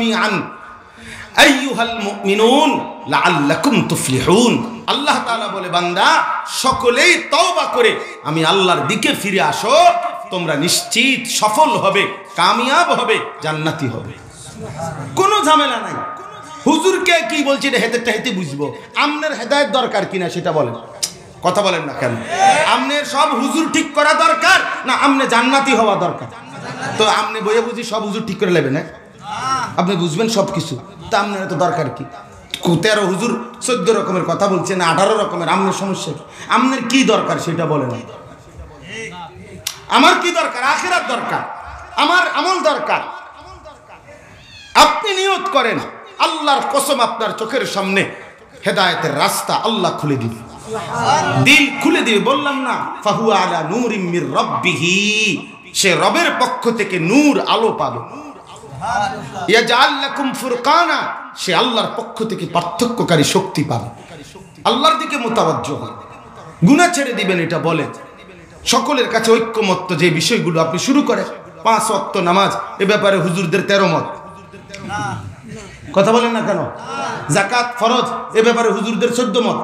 জামিআন আইয়ুহাল মুমিনুন লাআল্লাকুম তুফলিহুন। আল্লাহ তাআলা বলে, বান্দা সকলেই তওবা করে আমি আল্লাহর দিকে ফিরে আসো, তোমরা নিশ্চিত সফল হবে, কামিয়াব হবে, জান্নাতি হবে। কোনো ঝামেলা নাই। হুজুরকে কি বলছি এটা হেতেরটা হেতে বুঝবো। আপনার হেদায়েত দরকার কিনা সেটা বলেন, কথা বলেন না কেন? আপনার সব হুজুর ঠিক করা দরকার না আপনি জান্নাতি হওয়া দরকার? তো আপনি বইয়ে বুঝি সব হুজুর ঠিক করে নেবেন, আপনি বুঝবেন সব কিছু, তা আপনার এত দরকার কি? 13 হুজুর 14 রকমের কথা বলছেন, 18 রকমের, আপনার সমস্যা কি? আপনার কি দরকার সেটা বলেন। আমার কি দরকার? আখিরাত দরকার, আমার আমল দরকার। আপনি নিয়ত করেন, আল্লাহর কসম আপনার চোখের সামনে হেদায়েতের রাস্তা আল্লাহ খুলে দিবে, দিল খুলে দিবে। বললাম না, ফাহুয়া আলা নূরিম মির রাব্বিহি, সে রবের পক্ষ থেকে নূর, আলো পাবে। ইয়াজআল লাকুম ফুরকানা, সে আল্লাহর পক্ষ থেকে পার্থক্যকারী শক্তি পাবে। আল্লাহর দিকে মুতাওয়াজ্জহ হন, গুনাহ ছেড়ে দিবেন, এটা বলেন। সকলের কাছে ঐক্যমত্য যে বিষয়গুলো আপনি শুরু করেন, 5 ওয়াক্ত নামাজ, এ ব্যাপারে হুজুরদের 13 মত, কথা বলেন না কেন? যাকাত ফরজ, এ ব্যাপারে হুজুরদের 14 মত।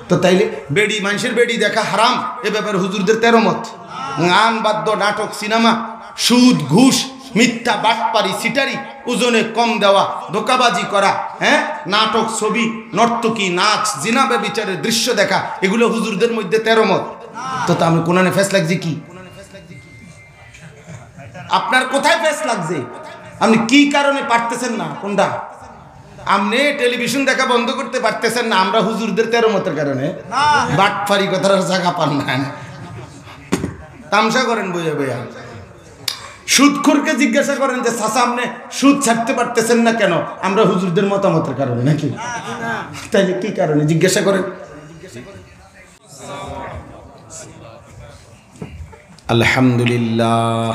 তো তাইলে বেড়ি, মানুষের বেড়ি দেখা হারাম, এ ব্যাপারে হুজুরদের 13 মত। গান, বাদ্য, নাটক, সিনেমা, সুদ, ঘুষ, মিথ্যা, বাটপারি, সিটারি, ওজনে কম দেওয়া, ধোকাবাজি করা, নাটক, ছবি, নর্তকী, নাচ, জিনা, ব্যভিচারের দৃশ্য দেখা, এগুলো হুজুরদের মধ্যে 13 মত। তো আমি কোরআনে ফেস লাগছে কি? আপনার কোথায় ফেস লাগছে? আপনি কি কারণে পারতেছেন না? কোনটা? আপনি টেলিভিশন দেখা বন্ধ করতে পারতেছেন না, আমরা হুজুরদের 13 মতের কারণে। বাটপারি কথার জায়গা পান না, তামসা করেন বইয়া বইয়া। সুদখোরকে জিজ্ঞাসা করেন যে চাচা আপনি সুদ ছাড়তে পারতেছেন না কেন? আমরা হুজুরদের মতামতের কারণে নাকি? তাইলে কি কারণে জিজ্ঞাসা করেন। আলহামদুলিল্লাহ,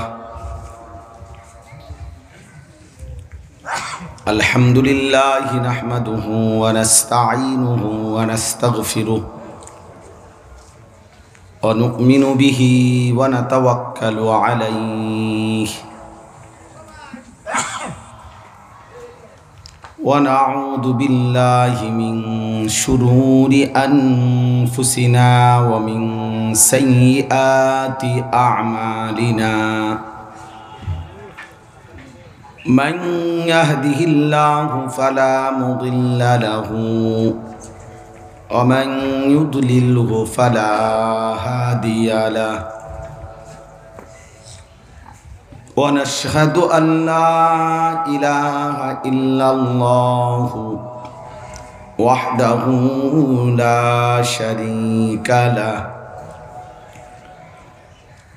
আলহামদুলিল্লাহ নাহমাদুহু ওয়া নাস্তাঈনুহু ওয়া নাস্তাগফিরুহু ওয়া নু'মিনু বিহি ওয়া নাতাওয়াক্কালু আলাইহি ওয়া নাউযু বিল্লাহি মিন শুরুরি আনফুসিনা ওয়া মিন সাইয়্যাতি আ'মালিনা। من يهده الله فلا مضل له ومن يضلله فلا هادي له ونشهد أن لا إله إلا الله وحده لا شريك له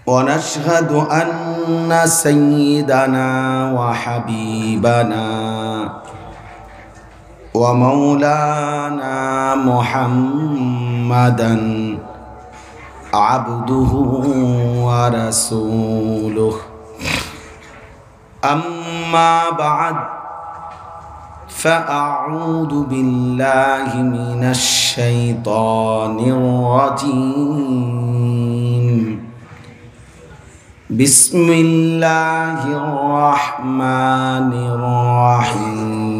ونشهد أن سيدنا وحبيبنا ومولانا محمدا عبده ورسوله أما بعد فأعوذ بالله من الشيطان الرجيم بسم الله الرحمن الرحيم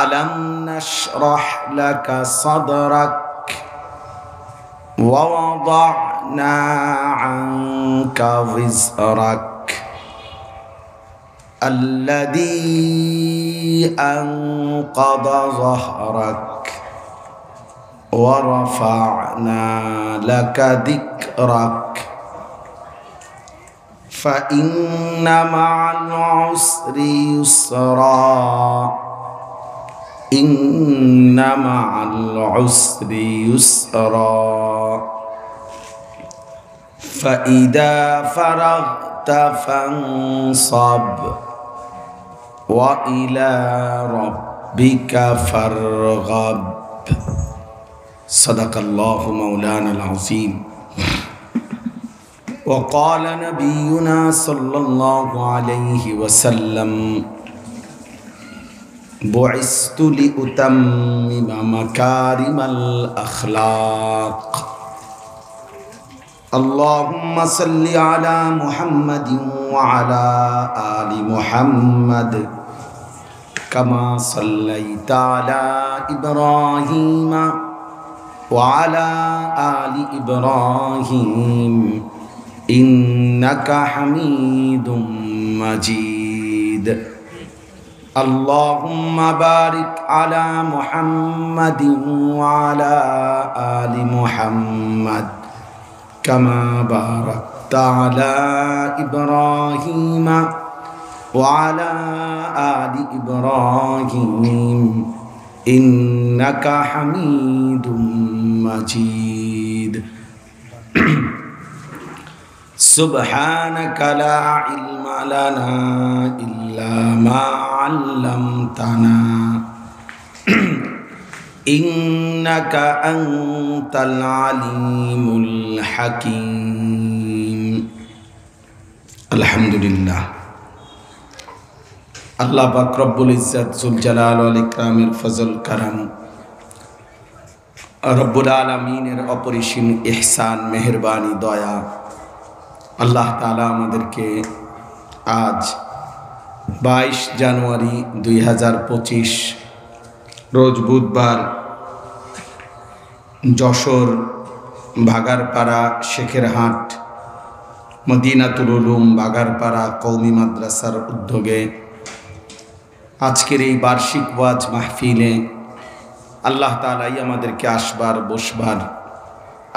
ألم نشرح لك صدرك ووضعنا عنك وزرك الذي أنقض ظهرك ورفعنا لك ذكرك فإن مع العسر يسرا إن مع العسر يسرا فإذا فرغت فانصب وإلى ربك فارغب صدق الله مولانا العظيم وقال نبينا صلى الله عليه وسلم بعثت لأتمم مكارم الأخلاق اللهم صل على محمد وعلى آل محمد كما صليت على إبراهيم وعلى آل إبراهيم إنك حميد مجيد اللهم بارك على محمد وعلى آل محمد كما باركت على إبراهيم وعلى آل إبراهيم إنك حميد مجيد سبحانك لا علم لنا إلا ما علمتنا إنك أنت العليم الحكيم الحمد لله আল্লাহ পাক রব্বুল ইজ্জত জুল জালাল ওয়াল ইকরামের ফজল কারাম রব্বুল আলামিনের অপরিসীম ইহসান মেহেরবানি দয়া আল্লাহ তাআলা আমাদেরকে আজ 22 জানুয়ারি 2025 রোজ বুধবার যশোর ভাগারপাড়া শেখেরহাট মদিনাতুল উলুম ভাগারপাড়া কওমি মাদ্রাসার উদ্যোগে আজকের এই বার্ষিক ওয়াজ মাহফিলে আল্লাহ তাআলাই আমাদেরকে আসবার বসবার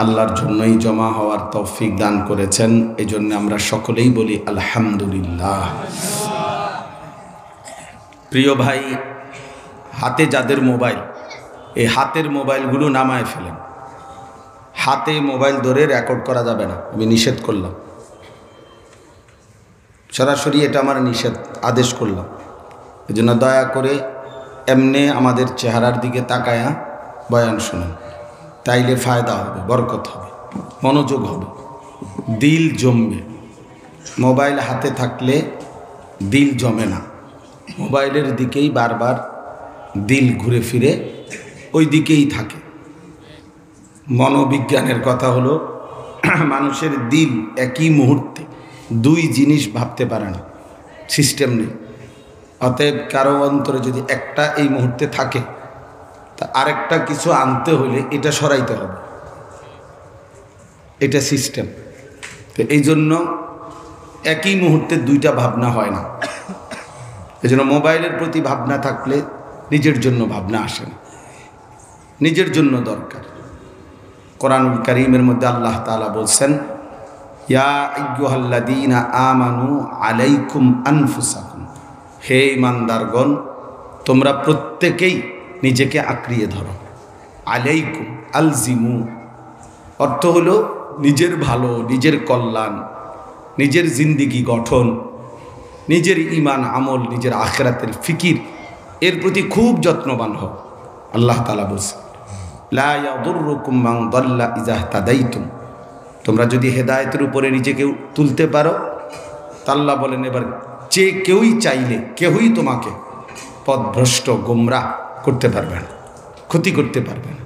আল্লাহর জন্যই জমা হওয়ার তৌফিক দান করেছেন। এই জন্য আমরা সকলেই বলি আলহামদুলিল্লাহ। প্রিয় ভাই, হাতে যাদের মোবাইল, এই হাতের মোবাইলগুলো নামায় ফেলেন। হাতে মোবাইল ধরে রেকর্ড করা যাবে না, আমি নিষেধ করলাম, সরাসরি এটা আমার নিষেধ আদেশ করলাম। এই জন্য দয়া করে এমনি আমাদের চেহারার দিকে তাকায়া বয়ান শুনেন, তাইলে ফায়দা হবে, বরকত হবে, মনোযোগ হবে, দিল জমবে। মোবাইল হাতে থাকলে দিল জমে না, মোবাইলের দিকেই বারবার দিল ঘুরে ফিরে ওই দিকেই থাকে। মনোবিজ্ঞানের কথা হলো মানুষের দিল একই মুহূর্তে দুই জিনিস ভাবতে পারে না, সিস্টেম নেই। অতএব কারো অন্তরে যদি একটা এই মুহূর্তে থাকে, তা আরেকটা কিছু আনতে হলে এটা সরাইতে হবে, এটা সিস্টেম। তো এই জন্য একই মুহূর্তে দুইটা ভাবনা হয় না। এই জন্য মোবাইলের প্রতি ভাবনা থাকলে নিজের জন্য ভাবনা আসে না, নিজের জন্য দরকার। কোরআনুল কারীমের মধ্যে আল্লাহ তাআলা বলছেন, ইয়া আইয়ুহাল্লাযীনা আমানু আলাইকুম আনফুসাকুম, হে ঈমানদারগণ তোমরা প্রত্যেকেই নিজেকে আঁকড়িয়ে ধরো। আলাইকুম আলজিমু অর্থ হলো নিজের ভালো, নিজের কল্যাণ, নিজের জিন্দিগি গঠন, নিজের ঈমান আমল, নিজের আখিরাতের ফিকির, এর প্রতি খুব যত্নবান হও। আল্লাহ তাআলা বলছেন, লা ইয়াদুররুকুম মান দাল্লা ইযা ইহতাদাইতুম, তোমরা যদি হেদায়েতের উপরে নিজেকে তুলতে পারো, তা আল্লাহ বলেন এবার যে কেউই চাইলে কেউই তোমাকে পথভ্রষ্ট গোমরাহ করতে পারবে না, ক্ষতি করতে পারবে না।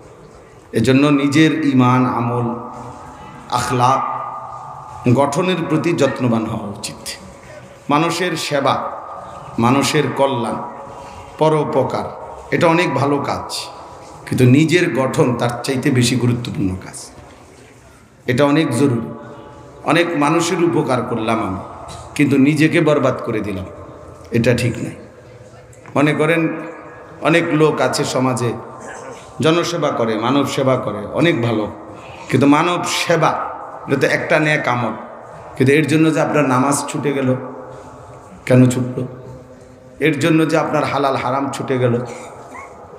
এজন্য নিজের ঈমান আমল আখলাক গঠনের প্রতি যত্নবান হওয়া উচিত। মানুষের সেবা, মানুষের কল্যাণ, পরোপকার এটা অনেক ভালো কাজ, কিন্তু নিজের গঠন তার চাইতে বেশি গুরুত্বপূর্ণ কাজ। এটা অনেক জরুরি। অনেক মানুষের উপকার করলাম আমি, কিন্তু নিজেকে বরবাদ করে দিলাম, এটা ঠিক নাই। মনে করেন অনেক লোক আছে সমাজে জনসেবা করে, মানব সেবা করে, অনেক ভালো, কিন্তু মানব সেবা এটা তো একটা নেক আমল, কিন্তু এর জন্য যে আপনার নামাজ ছুটে গেল, কেন ছুটল? এর জন্য যে আপনার হালাল হারাম ছুটে গেল,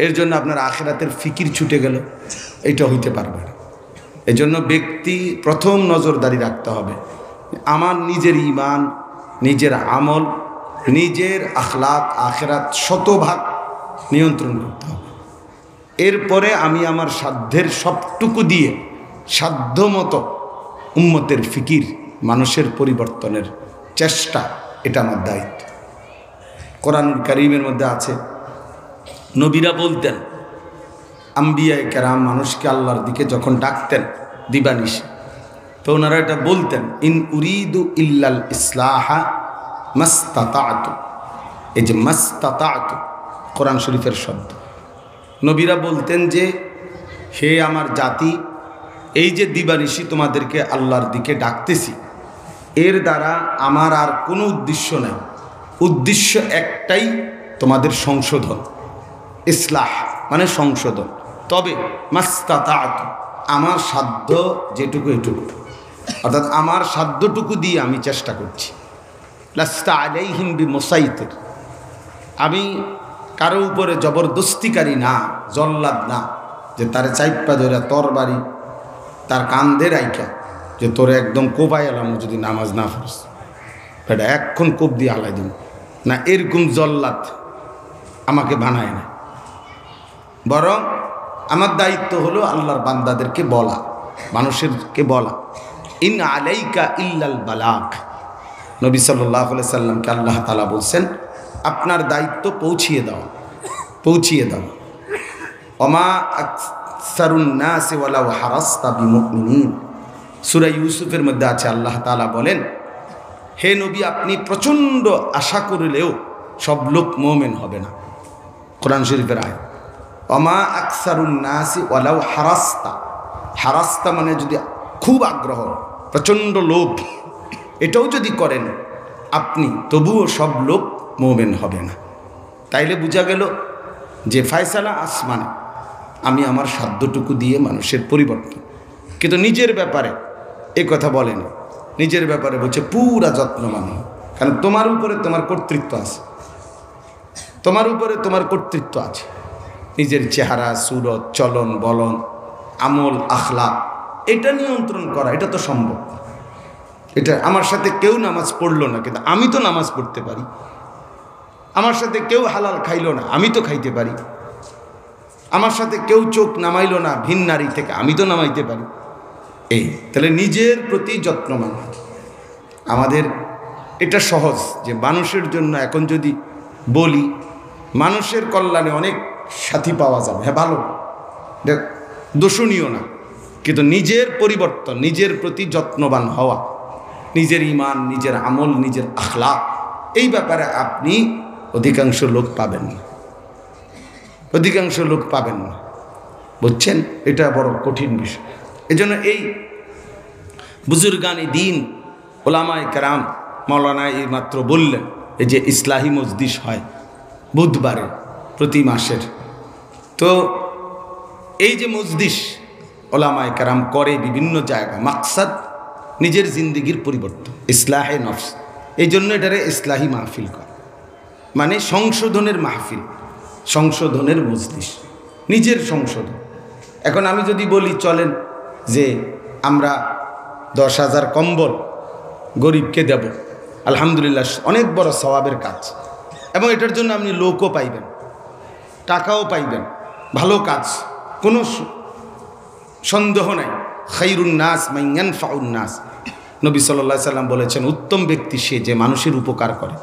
এর জন্য আপনার আখিরাতের ফিকির ছুটে গেল, এটা হইতে পারবে না। এই জন্য ব্যক্তি প্রথম নজরদারি রাখতে হবে, আমার নিজের ঈমান, নিজের আমল, নিজের আখলাক আখিরাত শতভাগ নিয়ন্ত্রণ করতে হবে। এরপরে আমি আমার সাধ্যের সবটুকু দিয়ে সাধ্যমতো উম্মতের ফিকির, মানুষের পরিবর্তনের চেষ্টা, এটা আমার দায়িত্ব। কোরআনুল কারীমের মধ্যে আছে, নবীরা বলতেন, আম্বিয়ায়ে কেরাম মানুষকে আল্লাহর দিকে যখন ডাকতেন দিবানিশি, তো ওনারা এটা বলতেন, ইন উরিদু ইল্লাল ইসলাহা মাস্তাতাতু। এই যে মাস্তাতাতু কোরআন শরীফের শব্দ। নবীরা বলতেন যে হে আমার জাতি, এই যে দিবানিশি তোমাদেরকে আল্লাহর দিকে ডাকতেছি, এর দ্বারা আমার আর কোনো উদ্দেশ্য নাই। উদ্দেশ্য একটাই, তোমাদের সংশোধন। ইসলাহ মানে সংশোধন। তবে মাস্তাতাতু, আমার সাধ্য যেটুকু এটুকু, অর্থাৎ আমার সাধ্যটুকু দিয়ে আমি চেষ্টা করছি। লাস্তা আলাইহিম বিমুসাইতির, আমি কারো উপরে জবরদস্তিকারী না, জল্লাদ না, যে তারে চাইপা ধরে তরবারি তার কান্দে রাইখা যে তোরে একদম কোপাই এলাম যদি নামাজ না পড়স, এটা এক্ষণ কোপ দিয়ে আলাই দিন না, এরকম জল্লাদ আমাকে বানায় না। বরং আমার দায়িত্ব হলো আল্লাহর বান্দাদেরকে বলা, মানুষেরকে বলা, ইন আলাইকা ইল্লাল বালাগ। নবী সাল্লাল্লাহু আলাইহি সাল্লামকে আল্লাহ তাআলা বলছেন, আপনার দায়িত্ব পৌঁছিয়ে দাও, পৌঁছিয়ে দাও। ওমা আকসারুন নাস ওয়ালাউ হারাসতা বিমুমিনিন। সূরা ইউসুফের মধ্যে আছে, আল্লাহ তাআলা বলেন, হে নবী, আপনি প্রচণ্ড আশা করলেও সব লোক মুমিন হবে না। কোরআন শরীফের আয়াত, ওমা আকসারুন নাস ওয়ালাউ হারাসতা। হারাসতা মানে যদি খুব আগ্রহ, প্রচণ্ড লোভ, এটাও যদি করেন আপনি, তবুও সব লোক মুমিন হবে না। তাইলে বোঝা গেল যে ফায়সালা আসমানে, আমি আমার সাধ্যটুকু দিয়ে মানুষের পরিবর্তন। কিন্তু নিজের ব্যাপারে এ কথা বলেন, নিজের ব্যাপারে বলছে পুরা যত্নবান, কারণ তোমার উপরে তোমার কর্তৃত্ব আছে, তোমার উপরে তোমার কর্তৃত্ব আছে। নিজের চেহারা, সুরত, চলন বলন, আমল, আখলাক, এটা নিয়ন্ত্রণ করা, এটা তো সম্ভব। এটা আমার সাথে কেউ নামাজ পড়লো না, কিন্তু আমি তো নামাজ পড়তে পারি। আমার সাথে কেউ হালাল খাইলো না, আমি তো খাইতে পারি। আমার সাথে কেউ চোখ নামাইলো না ভিন নারী থেকে, আমি তো নামাইতে পারি। এই তাহলে নিজের প্রতি যত্নবান আমাদের, এটা সহজ যে মানুষের জন্য এখন যদি বলি, মানুষের কল্যাণে অনেক সাথী পাওয়া যাবে, হ্যাঁ ভালো, দোষণীয় না, কিন্তু নিজের পরিবর্তন, নিজের প্রতি যত্নবান হওয়া, নিজের ঈমান, নিজের আমল, নিজের আখলাক, এই ব্যাপারে আপনি অধিকাংশ লোক পাবেন না, অধিকাংশ লোক পাবেন না, বুঝছেন? এটা বড় কঠিন বিষয়। এজন্য এই বুজুর্গানি দিন ওলামায়ে কেরাম, মৌলানা এই মাত্র বললেন, এই যে ইসলাহি মজলিস হয় বুধবারে প্রতি মাসের, তো এই যে মজলিস ওলামায়ে কেরাম করে বিভিন্ন জায়গায়, মাকসাদ নিজের জিন্দিগির পরিবর্তন, ইসলাহে নফস। এই জন্য এটারে ইসলাহি মাহফিল করে, মানে সংশোধনের মাহফিল, সংশোধনের মজলিস, নিজের সংশোধন। এখন আমি যদি বলি চলেন যে আমরা 10,000 কম্বল গরিবকে দেব, আলহামদুলিল্লাহ অনেক বড় সওয়াবের কাজ, এবং এটার জন্য আপনি লোকও পাইবেন, টাকাও পাইবেন, ভালো কাজ, কোনো সন্দেহ নাই। খাইরুন নাস মান ইয়ানফাউন নাস, নবী সাল্লাল্লাহু আলাইহি সাল্লাম বলেছেন, উত্তম ব্যক্তি সে যে মানুষের উপকার করে।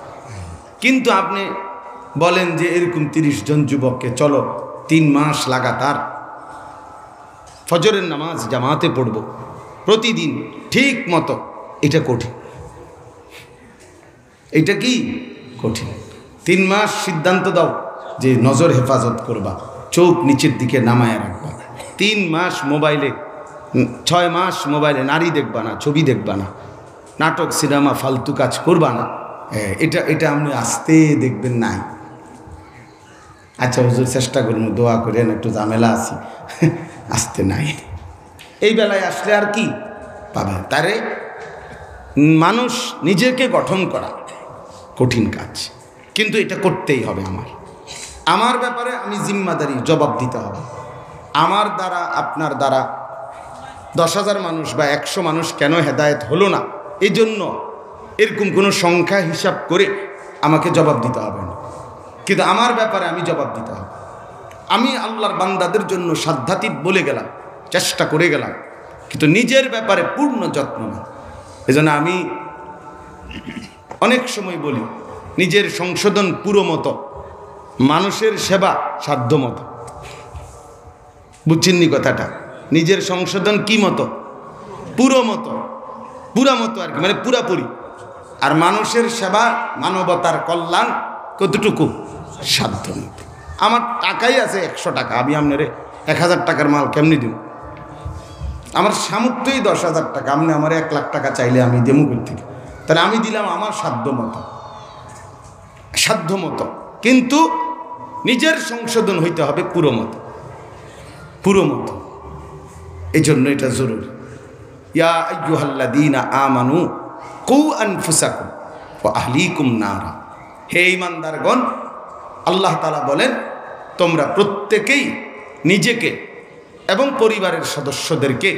কিন্তু আপনি বলেন যে এরকম 30 জন যুবককে চলো 3 মাস লাগাতার ফজরের নামাজ জামাতে পড়ব প্রতিদিন ঠিক মতো, এটা কঠিন। এটা কি কঠিন? 3 মাস সিদ্ধান্ত দাও যে নজর হেফাজত করবা, চোখ নিচের দিকে নামায় রাখবা, 3 মাস মোবাইলে, 6 মাস মোবাইলে নারী দেখবা না, ছবি দেখবা না, নাটক সিনেমা ফালতু কাজ করবা না। এটা আপনি আস্তে দেখবেন নাই। আচ্ছা হুজুর চেষ্টা করুন, দোয়া করেন, একটু ঝামেলা আছি, আসতে নাই। এই বেলায় আসলে আর কি পাবে? তারে মানুষ নিজেকে গঠন করা কঠিন কাজ, কিন্তু এটা করতেই হবে। আমার ব্যাপারে আমি জিম্মাদারি, জবাব দিতে হবে। আমার দ্বারা, আপনার দ্বারা 10,000 মানুষ বা 100 মানুষ কেন হেদায়েত হলো না, এই জন্য এরকম কোনো সংখ্যা হিসাব করে আমাকে জবাব দিতে হবে না, কিন্তু আমার ব্যাপারে আমি জবাব দিতে হবে। আমি আল্লাহর বান্দাদের জন্য সাধ্যাতীত বলে গেলাম, চেষ্টা করে গেলাম, কিন্তু নিজের ব্যাপারে পূর্ণ যত্ন না। এজন্য আমি অনেক সময় বলি, নিজের সংশোধন পুরো মতো, মানুষের সেবা সাধ্য মতো। বুঝছেননি কথাটা? নিজের সংশোধন কি মতো? পুরো মতো। পুরা মতো আর কি, মানে পুরাপুরি। আর মানুষের সেবা, মানবতার কল্যাণ কতটুকু? সাধ্য মতো। আমার টাকাই আছে 100 টাকা, আমি আপনারে 1000 টাকার মাল কেমনি দিব? আমার সামর্থ্যই 10,000 টাকা, আপনি আমার 1 লাখ টাকা চাইলে আমি দেবো কই থেকে? তাহলে আমি দিলাম আমার সাধ্য মতো, সাধ্য মতো। কিন্তু নিজের সংশোধন হইতে হবে পুরো মতো, পুরো মতো। এই জন্য এটা জরুরি। ইয়া আইয়ুহাল্লাযীনা আমানু কু আনফুসাকুম ওয়া আহলিকুম নারা। হে ঈমানদারগণ, আল্লাহ তাআলা বলেন তোমরা প্রত্যেকেই নিজেকে এবং পরিবারের সদস্যদেরকে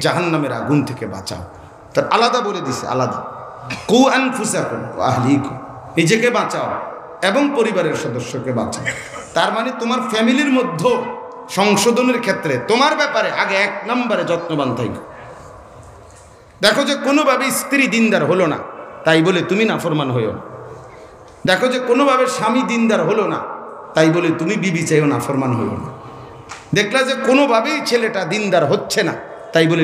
জাহান্নামের আগুন থেকে বাঁচাও। তার আলাদা বলে দিছে, আলাদা। কু আনফুসাকুম ওয়া আহলিকুম, নিজেকে বাঁচাও এবং পরিবারের সদস্যকে বাঁচাও। তার মানে তোমার ফ্যামিলির মধ্যে সংশোধনের ক্ষেত্রে তোমার ব্যাপারে আগে 1 নম্বরে যত্নবান থাকো। দেখো যে কোনোভাবে স্ত্রী দিনদার হলো না, তাই বলে তুমি নাফরমান হইও না। দেখো যে কোনোভাবে স্বামী দিনদার হলো না, তাই বলে তুমি বিবি চাইও নাফরমান হইও না। দেখলা যে কোনোভাবেই ছেলেটা দিনদার হচ্ছে না, তাই বলে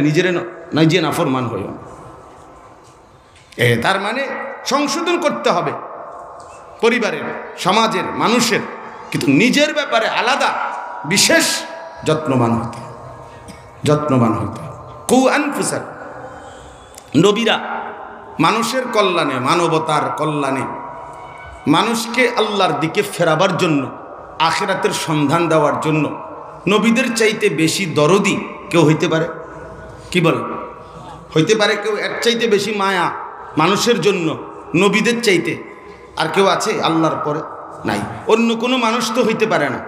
নিজে নাফরমান হইও না। তার মানে সংশোধন করতে হবে পরিবারের, সমাজের, মানুষের, কিন্তু নিজের ব্যাপারে আলাদা বিশেষ যত্নবান হতে, যত্নবান হতে। কু আনফুসাকুম। নবীরা মানুষের কল্যাণে, মানবতার কল্যাণে, মানুষকে আল্লাহর দিকে ফেরাবার জন্য, আখিরাতের সন্ধান দেওয়ার জন্য নবীদের চাইতে বেশি দরদি কেউ হইতে পারে? কি বলে? হইতে পারে কেউ এর চাইতে বেশি মায়া মানুষের জন্য নবীদের চাইতে? আর কেউ আছে আল্লাহর পরে? নাই। অন্য কোনো মানুষ তো হইতে পারে না।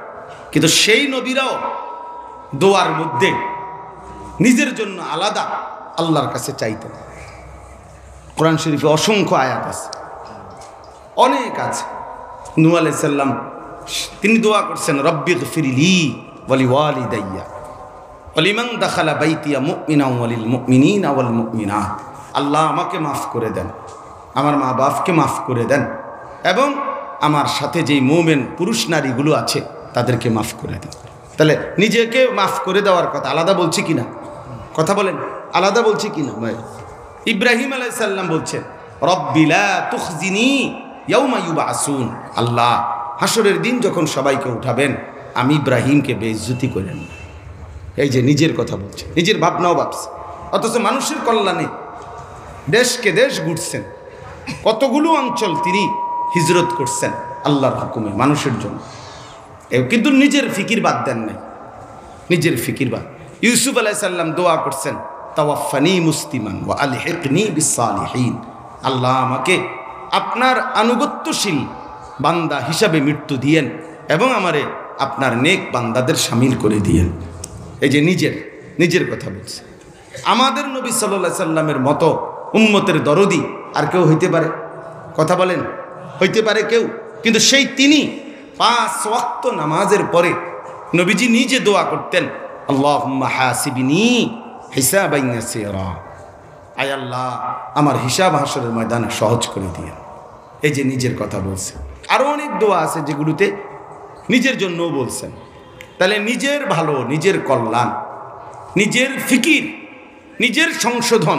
কিন্তু সেই নবীরাও দোয়ার মধ্যে নিজের জন্য আলাদা আল্লাহর কাছে চাইতেন। কোরআন শরীফে অসংখ্য আয়াত আছে, অনেক আছে। নূহ আলাইহিস সালাম তিনি দোয়া করছেন, রব্বিগফিরলি ওয়া লিওয়ালিদাইয়া ওয়া লিমান দাখালা বাইতিয়া মুমিনান ওয়া লিল মুমিনিনা ওয়াল মুমিনাত। আল্লাহ আমাকে মাফ করে দেন, আমার মা বাপকে মাফ করে দেন, এবং আমার সাথে যেই মুমিন পুরুষ নারীগুলো আছে তাদেরকে মাফ করে দেন। তাহলে নিজেকে মাফ করে দেওয়ার কথা আলাদা বলছি কিনা? কথা বলেন, আলাদা বলছি কিনা? ভাই, ইব্রাহিম আলাইহিস সালাম বলছেন, রব্বি লা তুখজিনি ইয়াউমা ইউবআসুন। আল্লাহ হাসরের দিন যখন সবাইকে উঠাবেন আমি ইব্রাহিমকে বেইজ্জতি করেন। এই যে নিজের কথা বলছে, নিজের ভাবনাও ভাবছে, অথচ মানুষের কল্যাণে দেশকে দেশ ঘুরছেন, কতগুলো অঞ্চল তিনি হিজরত করছেন আল্লাহর হুকুমে মানুষের জন্য। কিন্তু নিজের ফিকির বাদ দেন নাই, নিজের ফিকির বাদ। ইউসুফ আলাইহিস সালাম দোয়া করছেন, তাওয়াফানি মুসলিমান ওয়া আলহিকনি বিসসালিহিন। আল্লাহ আমাকে আপনার আনুগত্যশীল বান্দা হিসাবে মৃত্যু দিয়েন এবং আমারে আপনার নেক বান্দাদের শামিল করে দিয়েন। এই যে নিজের কথা বলছে। আমাদের নবী সাল্লাল্লাহু আলাইহি সাল্লামের মতো উম্মতের দরদি আর কেউ হইতে পারে? কথা বলেন, হইতে পারে কেউ? কিন্তু সেই তিনি 5 ওয়াক্ত নামাজের পরে নবীজি নিজে দোয়া করতেন, আল্লাহুম্মা হাসিবনি হিসাবান ইয়াসীরা। আয় আল্লাহ আমার হিসাব হাসরের ময়দানে সহজ করে দিয়েন। এই যে নিজের কথা বলছে। আরও অনেক দোয়া আছে যেগুলোতে নিজের জন্যও বলছেন। তাহলে নিজের ভালো, নিজের কল্যাণ, নিজের ফিকির, নিজের সংশোধন,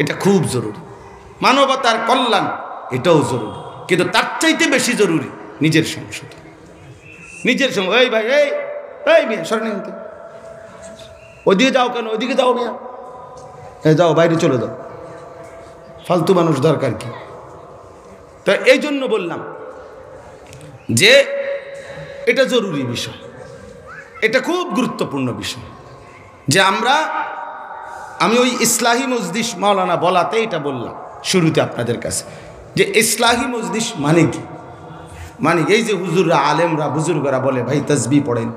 এটা খুব জরুরি। মানবতার কল্যাণ এটাও জরুরি, কিন্তু তার চাইতে বেশি জরুরি নিজের সংশোধন। নিজের সঙ্গে এই ভাই, এই মিয়া সরেন, ওইদিকে যাও কেন? ওইদিকে যাও মিয়া, যাও বাইরে চলে যাও, ফালতু মানুষ দরকার কি? তো এই জন্য বললাম যে এটা জরুরি বিষয়, এটা খুব গুরুত্বপূর্ণ বিষয় যে আমি ওই ইসলাহি মজলিস মাওলানা বলাতে এটা বললাম শুরুতে আপনাদের কাছে, যে ইসলাহি মজলিস মানে কি? মানে এই যে হুজুররা, আলেমরা, বুজুর্গরা বলে ভাই তাসবিহ পড়েন,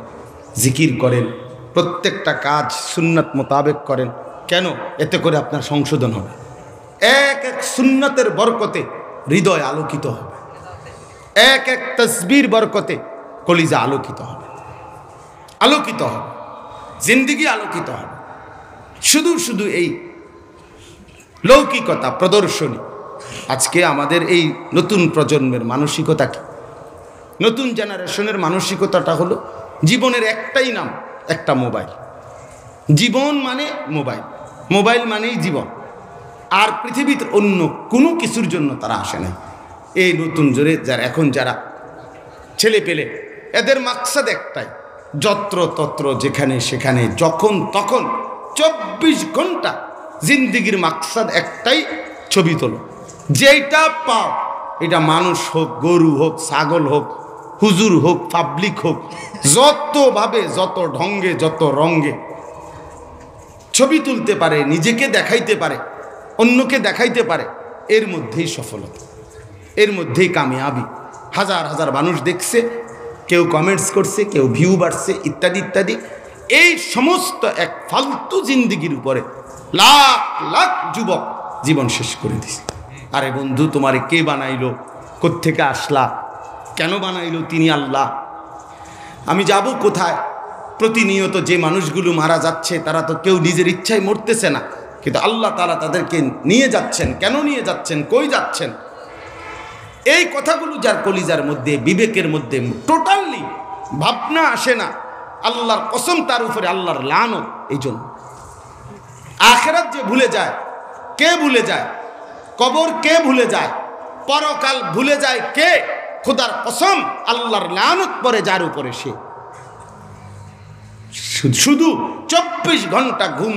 জিকির করেন, প্রত্যেকটা কাজ সুন্নাত মোতাবেক করেন, কেন? এতে করে আপনার সংশোধন হবে। এক এক সুন্নাতের বরকতে হৃদয় আলোকিত হবে, এক এক তাসবির বরকতে কলিজা আলোকিত হবে, আলোকিত হবে, জিন্দেগি আলোকিত হবে। শুধু এই লৌকিকতা প্রদর্শনী। আজকে আমাদের এই নতুন প্রজন্মের মানসিকতা কি? নতুন জেনারেশনের মানসিকতাটা হলো জীবনের একটাই নাম, একটা মোবাইল। জীবন মানে মোবাইল, মোবাইল মানেই জীবন। আর পৃথিবীতে অন্য কোনো কিছুর জন্য তারা আসে নাই। এই নতুন জোরে যারা ছেলে পেলে, এদের মাকসাদ একটাই, যত্র তত্র যেখানে সেখানে যখন তখন 24 ঘন্টা জিন্দিগির মাকসাদ একটাই, ছবি তোলো। যেটা পাও, এটা মানুষ হোক, গরু হোক, ছাগল হোক, হুজুর হোক, পাবলিক হোক, যতভাবে, যত ঢঙ্গে, যত রঙ্গে ছবি তুলতে পারে, নিজেকে দেখাইতে পারে, অন্যকে দেখাইতে পারে, এর মধ্যেই সফলতা, এর মধ্যেই কামিয়াবি। হাজার হাজার মানুষ দেখছে, কেউ কমেন্টস করছে, কেউ ভিউ বাড়ছে, ইত্যাদি ইত্যাদি। এই সমস্ত এক ফালতু জিন্দিগির উপরে লাখ লাখ যুবক জীবন শেষ করে দিছে। আরে বন্ধু, তোমারে কে বানাইলো? কোত্থেকে আসলা? কেন বানাইলো? তিনি আল্লাহ। আমি যাব কোথায়? প্রতিনিয়ত যে মানুষগুলো মারা যাচ্ছে, তারা তো কেউ নিজের ইচ্ছায় মরতেছে না, কিন্তু আল্লাহ তাআলা তাদেরকে নিয়ে যাচ্ছেন। কেন নিয়ে যাচ্ছেন? কই যাচ্ছেন? এই কথাগুলো যার কলিজার মধ্যে, বিবেকের মধ্যে টোটালি ভাবনা আসে না, আল্লাহর কসম তার উপরে আল্লাহর লানত। এই জন্য আখিরাত যে ভুলে যায়, কে ভুলে যায়? কবর কে ভুলে যায়? পরকাল ভুলে যায় কে? খোদার কসম, আল্লাহর লানত পড়ে যার উপরে, সে শুধু 24 ঘন্টা ঘুম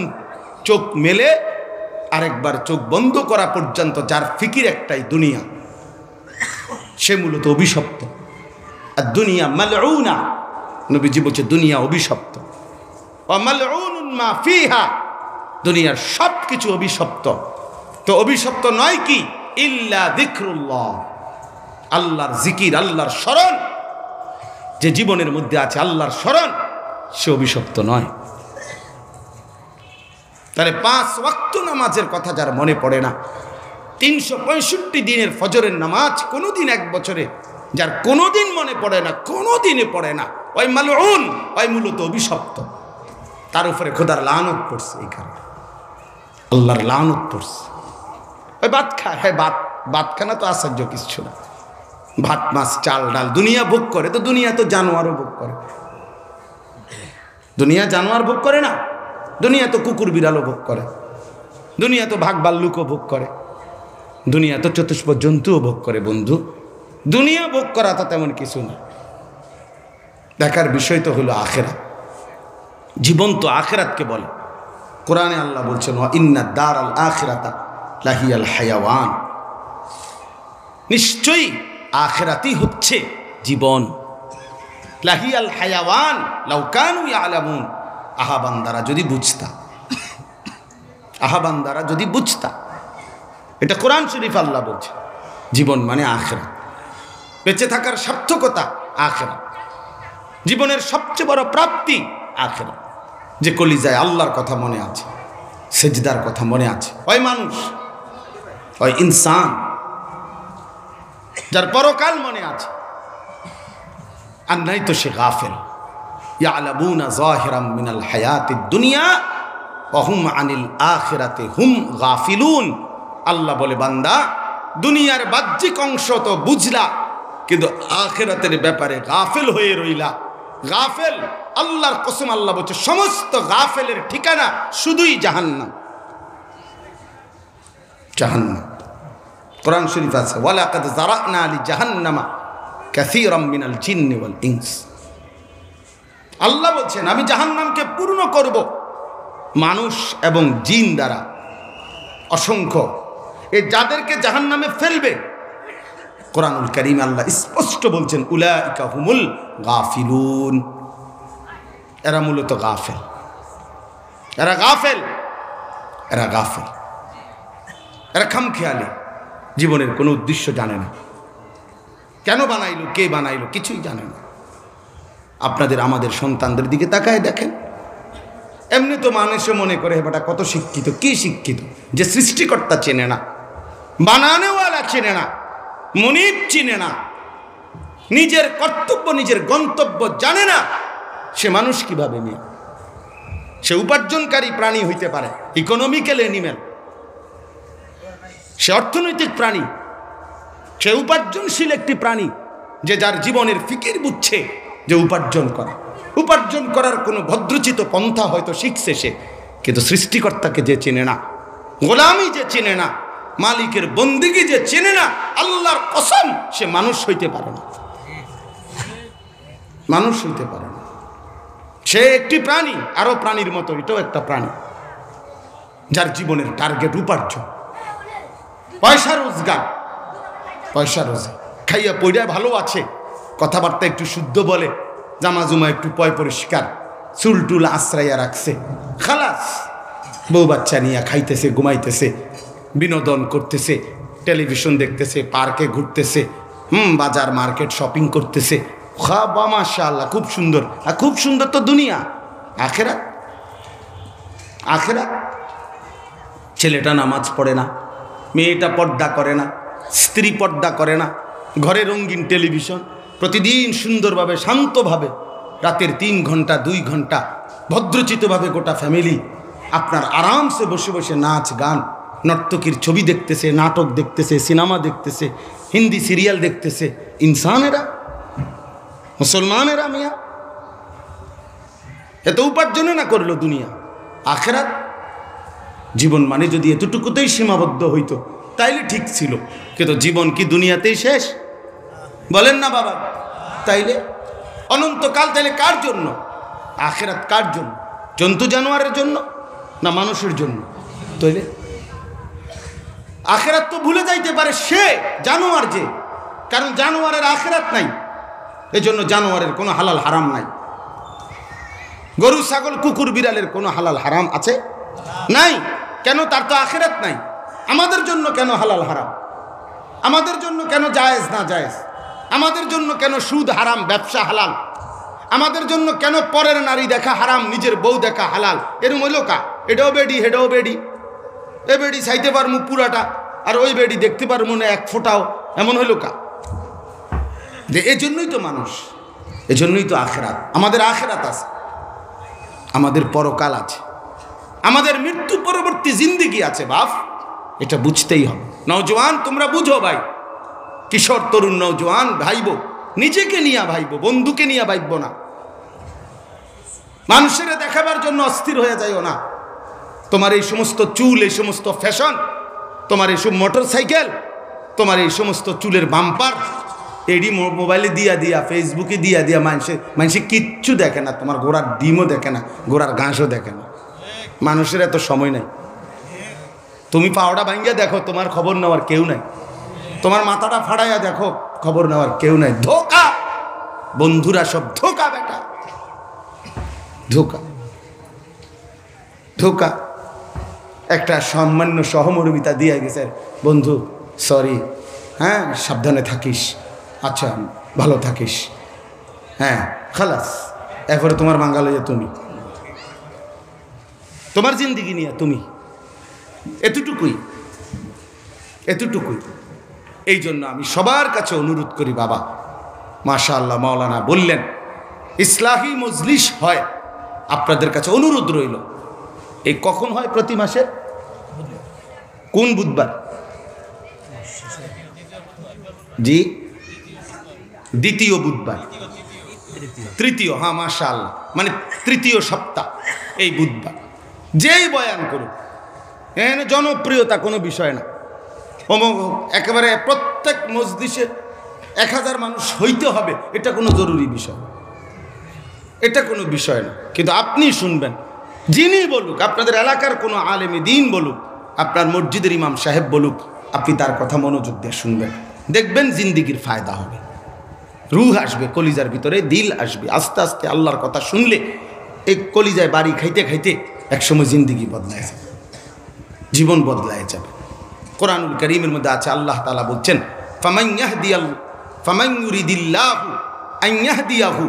চোখ মেলে আরেকবার চোখ বন্ধ করা পর্যন্ত যার ফিকির একটাই দুনিয়া, সে মূলত অভিশপ্ত। আর দুনিয়া মালউনা, নবীজি বলছে দুনিয়া অভিশপ্ত। ওয়া মালউনুন মা ফিহা, দুনিয়ার সব কিছু অভিশপ্ত। তো অভিশপ্ত নয় কি? ইল্লা যিকরুল্লাহ, আল্লাহর জিকির, আল্লাহর স্মরণ। যে জীবনের মধ্যে আছে আল্লাহর স্মরণ, সে অভিশপ্ত নয়। তাহলে 5 ওয়াক্ত নামাজের কথা যার মনে পড়ে না, 365 দিনের ফজরের নামাজ কোনোদিন এক বছরে যার কোনোদিন মনে পড়ে না, কোনোদিনে পড়ে না, ওই মালউন, ওই মূলত অভিশপ্ত। তার উপরে খোদার লানত পড়ছে। এই কারণে আল্লাহর লানত পড়ছে। ওই ভাত খায়, হ্যাঁ ভাত খানা তো আশ্চর্য কিছু না। ভাত, মাছ, চাল, ডাল দুনিয়া ভোগ করে, তো দুনিয়া তো জানোয়ারও ভোগ করে। দুনিয়া জানোয়ার ভোগ করে না? দুনিয়া তো কুকুর বিড়ালও ভোগ করে, দুনিয়া তো ভাগ ভাল্লুকও ভোগ করে, দুনিয়া তো চতুষ্প জন্তুও ভোগ করে। বন্ধু, দুনিয়া ভোগ করা তো তেমন কিছু না। দেখার বিষয় তো হলো আখিরাত। জীবন তো আখিরাতকে বলে। কোরআনে আল্লাহ বলছেন, ওয়া ইন্না দারাল আখিরাতা লাহিয়াল হায়াওয়ান, নিশ্চয়ই আখিরাতই হচ্ছে জীবন। লাহিয়াল হায়াওয়ান লাউ কানু ইয়ালামুন, আহা বান্দারা যদি বুঝতা, আহা বান্দারা যদি বুঝতা। এটা কোরআন শরীফ আল্লাহ বলছে। জীবন মানে আখিরাত, বেঁচে থাকার সার্থকতা আখিরাত, জীবনের সবচেয়ে বড় প্রাপ্তি আখিরাত। যে কলিজায় আল্লাহর কথা মনে আছে, সেজদার কথা মনে আছে, ওই মানুষ, ওই ইনসান যার পরকাল মনে আছে। আর নাই তো সে গাফেল। ইয়ালামুনা যাহিরাম মিনাল হায়াতিদ দুনিয়া ওয়া হুম আনিল আখিরাতি হুম গাফিলুন। আল্লাহ বলে, বান্দা দুনিয়ার বাহ্যিক অংশ তো বুঝলা, কিন্তু আখিরাতের ব্যাপারে গাফেল হয়ে রইলা। গাফেল, আল্লাহর কসম আল্লাহ বলছে, সমস্ত গাফেলের ঠিকানা শুধুই জাহান্নাম। জাহান্নাম কোরআন শরীফ আছে, ওয়ালাকাদ যারানা লি জাহান্নামা কাসীরাম মিনাল জিন্নি ওয়াল ইনস। আল্লাহ বলছেন, আমি জাহান্নামকে পূর্ণ করব মানুষ এবং জিন দ্বারা, অসংখ্য। এ যাদেরকে জাহান্নামে ফেলবে, কোরআনুল কারীম আল্লাহ স্পষ্ট বলছেন, উলাইকা হুমুল গাফিলুন, এরা মূলত গাফেল। এরা গাফেল, এরা গাফেল, এরা খামখেয়ালি, জীবনের কোনো উদ্দেশ্য জানে না। কেন বানাইলো, কে বানাইলো, কিছুই জানে না। আপনাদের আমাদের সন্তানদের দিকে তাকায় দেখেন, এমনি তো মানুষে মনে করে বেটা কত শিক্ষিত। কি শিক্ষিত? যে সৃষ্টিকর্তা চেনে না, বানানেওয়ালা চেনে না, মুনিব চিনে না, নিজের কর্তব্য, নিজের গন্তব্য জানে না, সে মানুষ কিভাবে নিয়ে? সে উপার্জনকারী প্রাণী হইতে পারে, ইকোনমিক্যাল অ্যানিমেল, সে অর্থনৈতিক প্রাণী, সে উপার্জনশীল একটি প্রাণী, যে যার জীবনের ফিকির বুঝছে যে উপার্জন করা, উপার্জন করার কোনো ভদ্রচিত পন্থা হয়তো শিখছে সে, কিন্তু সৃষ্টিকর্তাকে যে চেনে না, গোলামি যে চেনে না, মালিকের বন্দিগি যে চেনে না, আল্লাহর কসম সে মানুষ হইতে পারে না, মানুষ হইতে পারে না। সে একটি প্রাণী, আরো প্রাণীর মতো এটাও একটা প্রাণী, যার জীবনের টার্গেট উপার্জন, পয়সা রোজগার, পয়সা রোজগার। খাইয়া পইড়া ভালো আছে, কথাবার্তা একটু শুদ্ধ বলে, জামা জুমা একটু পয় পরিষ্কার, চুল টুল আশ্রাইয়া রাখছে, খালাস। বউ বাচ্চা নিয়ে খাইতেছে, ঘুমাইতেছে, বিনোদন করতেছে, টেলিভিশন দেখতেছে, পার্কে ঘুরতেছে, বাজার মার্কেট শপিং করতেছে। খাবা মাশাআল্লাহ, খুব সুন্দর। আর খুব সুন্দর তো দুনিয়া। আখেরাত, আখেরাত। ছেলেটা নামাজ পড়ে না, মেয়েটা পর্দা করে না, স্ত্রী পর্দা করে না, ঘরে রঙিন টেলিভিশন, প্রতিদিন সুন্দরভাবে শান্তভাবে রাতের 3 ঘন্টা 2 ঘন্টা ভদ্রচিতভাবে গোটা ফ্যামিলি আপনার আরামসে বসে বসে নাচ গান নর্তকীর ছবি দেখতেছে, নাটক দেখতেছে, সিনেমা দেখতেছে, হিন্দি সিরিয়াল দেখতেছে। ইনসানেরা, মুসলমানেরা মিয়া এত উপার্জনে না করলো দুনিয়া। আখেরাত জীবন মানে যদি এতটুকুতেই সীমাবদ্ধ হইতো তাইলে ঠিক ছিল, কিন্তু জীবন কি দুনিয়াতেই শেষ? বলেন না বাবা। তাইলে অনন্তকাল তাইলে কার জন্য? আখেরাত কার জন্য? জন্তু জানোয়ারের জন্য না মানুষের জন্য? তাইলে আখেরাত তো ভুলে যাইতে পারে সে জানোয়ার, যে কারণ জানোয়ারের আখেরাত নাই, এজন্য জানোয়ারের কোনো হালাল হারাম নাই। গরু ছাগল কুকুর বিড়ালের কোনো হালাল হারাম আছে? নাই। কেন? তার তো আখেরাত নাই। আমাদের জন্য কেন হালাল হারাম? আমাদের জন্য কেন জায়েজ না জায়েজ? আমাদের জন্য কেন সুদ হারাম, ব্যবসা হালাল? আমাদের জন্য কেন পরের নারী দেখা হারাম, নিজের বউ দেখা হালাল? এরম হইল কা? এটাও বেডি, হেটাও বেডি। এ বেডি চাইতে পারমু পুরাটা, আর ওই বেডি দেখতে পারমু না এক ফোঁটাও, এমন হইল কা? যে এজন্যই তো মানুষ, এজন্যই তো আখেরাত। আমাদের আখেরাত আছে, আমাদের পরকাল আছে, আমাদের মৃত্যু পরবর্তী জিন্দেগি আছে বাপ। এটা বুঝতেই হবে। নওজোয়ান তোমরা বুঝো ভাই, কিশোর তরুণ নওজোয়ান ভাইব, নিজেকে নিয়ে ভাইব, বন্ধুকে নিয়ে ভাইব না। মানুষের দেখাবার জন্য অস্থির হয়ে যাইও না। তোমার এই সমস্ত চুল, এই সমস্ত ফ্যাশন, তোমার এইসব মোটর সাইকেল, তোমার এই সমস্ত চুলের বাম্পার, এডি মোবাইলে দিয়া দিয়া, ফেসবুকে দিয়া দিয়া মানুষে কিচ্ছু দেখে না। তোমার ঘোড়ার ডিমও দেখে না, ঘোড়ার ঘাসও দেখে না। মানুষের এত সময় নাই। তুমি পাওয়াটা ভাঙ্গিয়া দেখো, তোমার খবর নেওয়ার কেউ নাই। তোমার মাথাটা ফাড়াইয়া দেখো, খবর নেওয়ার কেউ নাই। ধোকা, বন্ধুরা সব ধোকা, বেটা ধোকা, ধোকা। একটা সামান্য সহমর্মিতা দিয়ে গেছে, বন্ধু সরি, হ্যাঁ সাবধানে থাকিস, আচ্ছা ভালো থাকিস, হ্যাঁ খালাস। এরপরে তোমার বাঙালি তুমি, তোমার জিন্দিগি নিয়ে তুমি, এতটুকুই, এতটুকুই। এই জন্য আমি সবার কাছে অনুরোধ করি বাবা, মাশাআল্লাহ মাওলানা বললেন ইসলাহি মজলিস হয়, আপনাদের কাছে অনুরোধ রইল। এই কখন হয়? প্রতি মাসে কোন বুধবার? জি, দ্বিতীয় বুধবার, তৃতীয়, হ্যাঁ মাশাআল্লাহ, মানে তৃতীয় সপ্তাহ এই বুধবার। যেই বয়ান করুক, এখানে জনপ্রিয়তা কোনো বিষয় না, একেবারে প্রত্যেক মজলিসে 1000 মানুষ হইতে হবে, এটা কোনো জরুরি বিষয়, এটা কোনো বিষয় না। কিন্তু আপনি শুনবেন, যিনি বলুক, আপনাদের এলাকার কোনো আলেমে দ্বীন বলুক, আপনার মসজিদের ইমাম সাহেব বলুক, আপনি তার কথা মনোযোগ দিয়ে শুনবেন, দেখবেন জিন্দিগির ফায়দা হবে, রুহ আসবে কলিজার ভিতরে, দিল আসবে। আস্তে আস্তে আল্লাহর কথা শুনলে এই কলিজায় বাড়ি খাইতে খাইতে একসময় জিন্দিগি বদলায় যাবে, জীবন বদলায় যাবে। কোরআনুল কারীমের মধ্যে আছে, আল্লাহ তাআলা বলছেন ফামান ইউরিদিল্লাহু আন ইয়াহদিয়াহু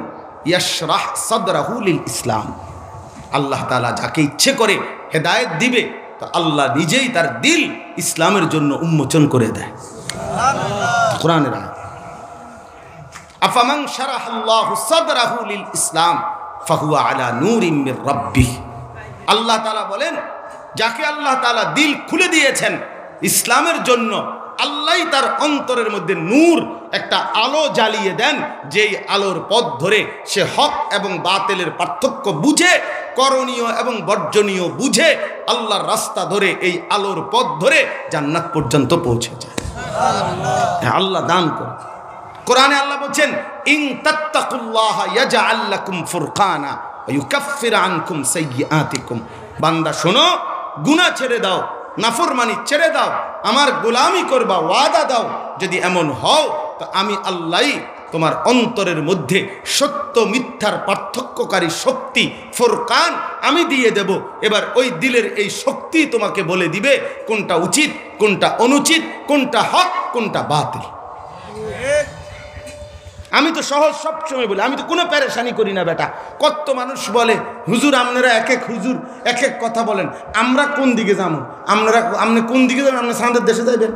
ইয়াশরাহ সাদরাহু লিল ইসলাম। আল্লাহ তাআলা যাকে ইচ্ছে করে হেদায়েত দিবে, তো আল্লাহ নিজেই তার দিল ইসলামের জন্য উন্মোচন করে দেয়। কোরআনের আয়াত, আফামান শারাহাল্লাহু সাদরাহু লিল ইসলাম ফাহুয়া আলা নূরিম মির রাব্বিহ। আল্লাহ তাআলা বলেন, যাকে আল্লাহ তাআলা দিল খুলে দিয়েছেন ইসলামের জন্য, আল্লাহই তার অন্তরের মধ্যে নূর, একটা আলো জ্বালিয়ে দেন, যেই আলোর পথ ধরে সে হক এবং বাতিলের পার্থক্য বুঝে করণীয় এবং বর্জনীয় বুঝে আল্লাহর রাস্তা ধরে এই আলোর পথ ধরে জান্নাত পর্যন্ত পৌঁছে যায়। আল্লাহ দান করে। কোরআনে আল্লাহ বলছেন, ইন তাত্তাকুল্লাহা ইয়াজআল লাকুম ফুরকানা ওয়া ইউকাফফির আনকুম সাইয়্যাতিকুম। বান্দা শোনো, গুনাহ ছেড়ে দাও, নাফরমানি ছেড়ে দাও, আমার গোলামি করবা, ওয়াদা দাও। যদি এমন হও তো আমি আল্লাহই তোমার অন্তরের মধ্যে সত্য মিথ্যার পার্থক্যকারী শক্তি ফুরকান আমি দিয়ে দেব। এবার ওই দিলের এই শক্তি তোমাকে বলে দিবে কোনটা উচিত, কোনটা অনুচিত, কোনটা হক, কোনটা বাতিল। আমি তো সহজ সবসময় বলি, আমি তো কোনো পেরেশানি করি না বেটা। কত মানুষ বলে হুজুর আপনারা এক এক হুজুর এক এক কথা বলেন, আমরা কোন দিকে যাবো? আপনি কোন দিকে যাবেন? আপনি সাঁদের দেশে যাইবেন,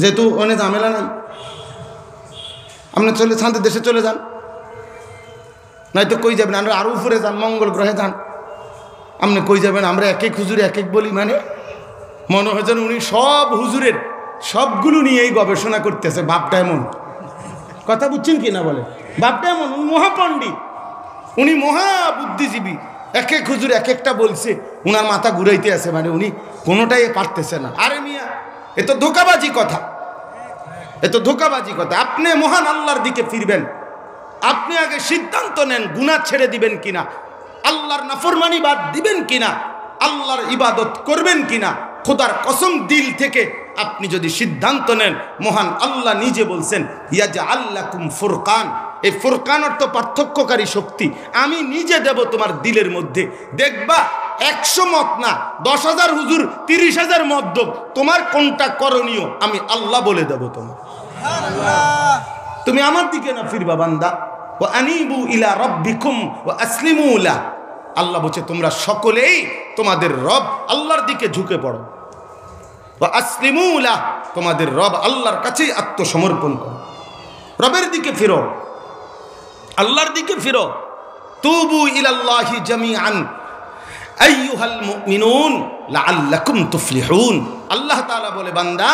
যেহেতু অনেক ঝামেলা নাই, আপনি সাঁদের দেশে চলে যান, নয়তো কই যাবেন? আমরা আরো উপরে যান, মঙ্গল গ্রহে যান। আপনি কই যাবেন? আমরা এক এক হুজুর এক এক বলি, মানে মনে হয় যেন উনি সব হুজুরের সবগুলো নিয়েই গবেষণা করতেছে। ভাবটা এমন, কথা বুঝছেন কি না বলে? বাপটা এমন, উনি মহাপণ্ডিত, উনি মহা বুদ্ধিজীবী। এক এক হুজুর এক একটা বলছে, উনার মাথা ঘুরাইতে আছে, মানে উনি কোনোটাই পারতেছে না। আরে মিয়া, এ তো ধোঁকাবাজি কথা, এ তো ধোঁকাবাজি কথা। আপনি মহান আল্লাহর দিকে ফিরবেন, আপনি আগে সিদ্ধান্ত নেন গুনাহ ছেড়ে দিবেন কিনা, আল্লাহর নাফরমানি বাদ দিবেন কিনা, আল্লাহর ইবাদত করবেন কিনা। খোদার কসম, দিল থেকে আপনি যদি সিদ্ধান্ত নেন, মহান আল্লাহ নিজে বলছেন ইয়াজআল লাকুম ফুরকান। এই ফুরকান অর্থ পার্থক্যকারী শক্তি আমি নিজে দেব তোমার দিলের মধ্যে। দেখবা 100 মত না, 10,000 হুজুর 30,000 মত দেব, তোমার কোনটা করণীয় আমি আল্লাহ বলে দেব তোমার। তুমি আমার দিকে না ফিরবা বান্দা। ওয়া আনিবু ইলা রাব্বিকুম ওয়া আসলিমু লা। আল্লাহ বলছে তোমরা সকলেই তোমাদের রব আল্লাহর দিকে ঝুঁকে পড়ো। ওয়া আসলিমু লা, তোমাদের রব আল্লাহর কাছেই আত্মসমর্পণ করো, রবের দিকে ফিরো, আল্লাহর দিকে ফিরো। তুবু ইলাল্লাহি জামিআন আইয়ুহাল মুমিনুন লাআল্লাকুম তুফলিহুন। আল্লাহ তাআলা বলে বান্দা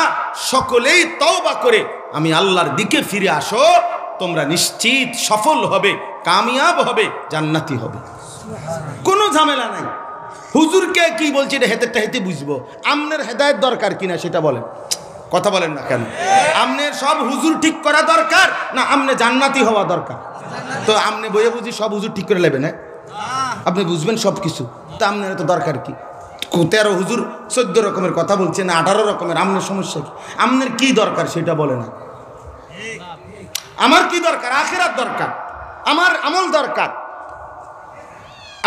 সকলেই তওবা করে আমি আল্লাহর দিকে ফিরে আসো, তোমরা নিশ্চিত সফল হবে, কামিয়াব হবে, জান্নাতি হবে। কোনো ঝামেলা নাই। হুজুরকে কি বলছি এটা হেতেরটা হেতে বুঝবো, আমনের হেদায়েত দরকার কিনা সেটা বলেন। কথা বলেন না কেন? আমনের সব হুজুর ঠিক করা দরকার না আমনে জান্নাতি হওয়া দরকার? তো আমনে বইয়ে বুঝি সব হুজুর ঠিক করে নেবেন, আপনি বুঝবেন সব কিছু, তা আমনের তো দরকার কি? 13 হুজুর 14 রকমের কথা বলছে না 18 রকমের, আমনের সমস্যা কি? আমনের কি দরকার সেটা বলে না। আমার কি দরকার? আখিরাত দরকার, আমার আমল দরকার।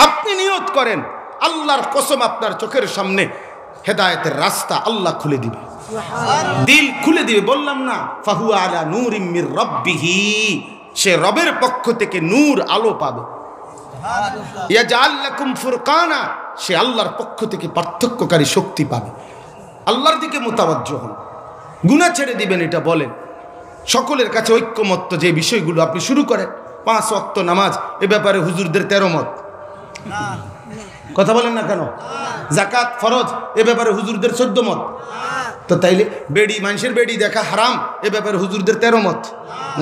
আপনি নিয়ত করেন, আল্লাহর কসম আপনার চোখের সামনে হেদায়েতের রাস্তা আল্লাহ খুলে দিবে, দিল খুলে দিবে। বললাম না, ফাহুয়া আলা নূরিম মির রাব্বিহি, সে রবের পক্ষ থেকে নূর আলো পাবে। ইয়াজআল লাকুম ফুরকানা, সে আল্লাহর পক্ষ থেকে পার্থক্যকারী শক্তি পাবে। আল্লাহর দিকে মুতাওয়াজ্জহ হন, গুনাহ ছেড়ে দিবেন, এটা বলেন। সকলের কাছে ঐক্যমত্য যে বিষয়গুলো আপনি শুরু করেন, 5 ওয়াক্ত নামাজ, এ ব্যাপারে হুজুরদের 13 মত। কথা বলেন না কেন? যাকাত ফরজ, এ ব্যাপারে হুজুরদের 14 মত। তো তাইলে বেড়ি, মানুষের বেড়ি দেখা হারাম, এ ব্যাপারে হুজুরদের 13 মত।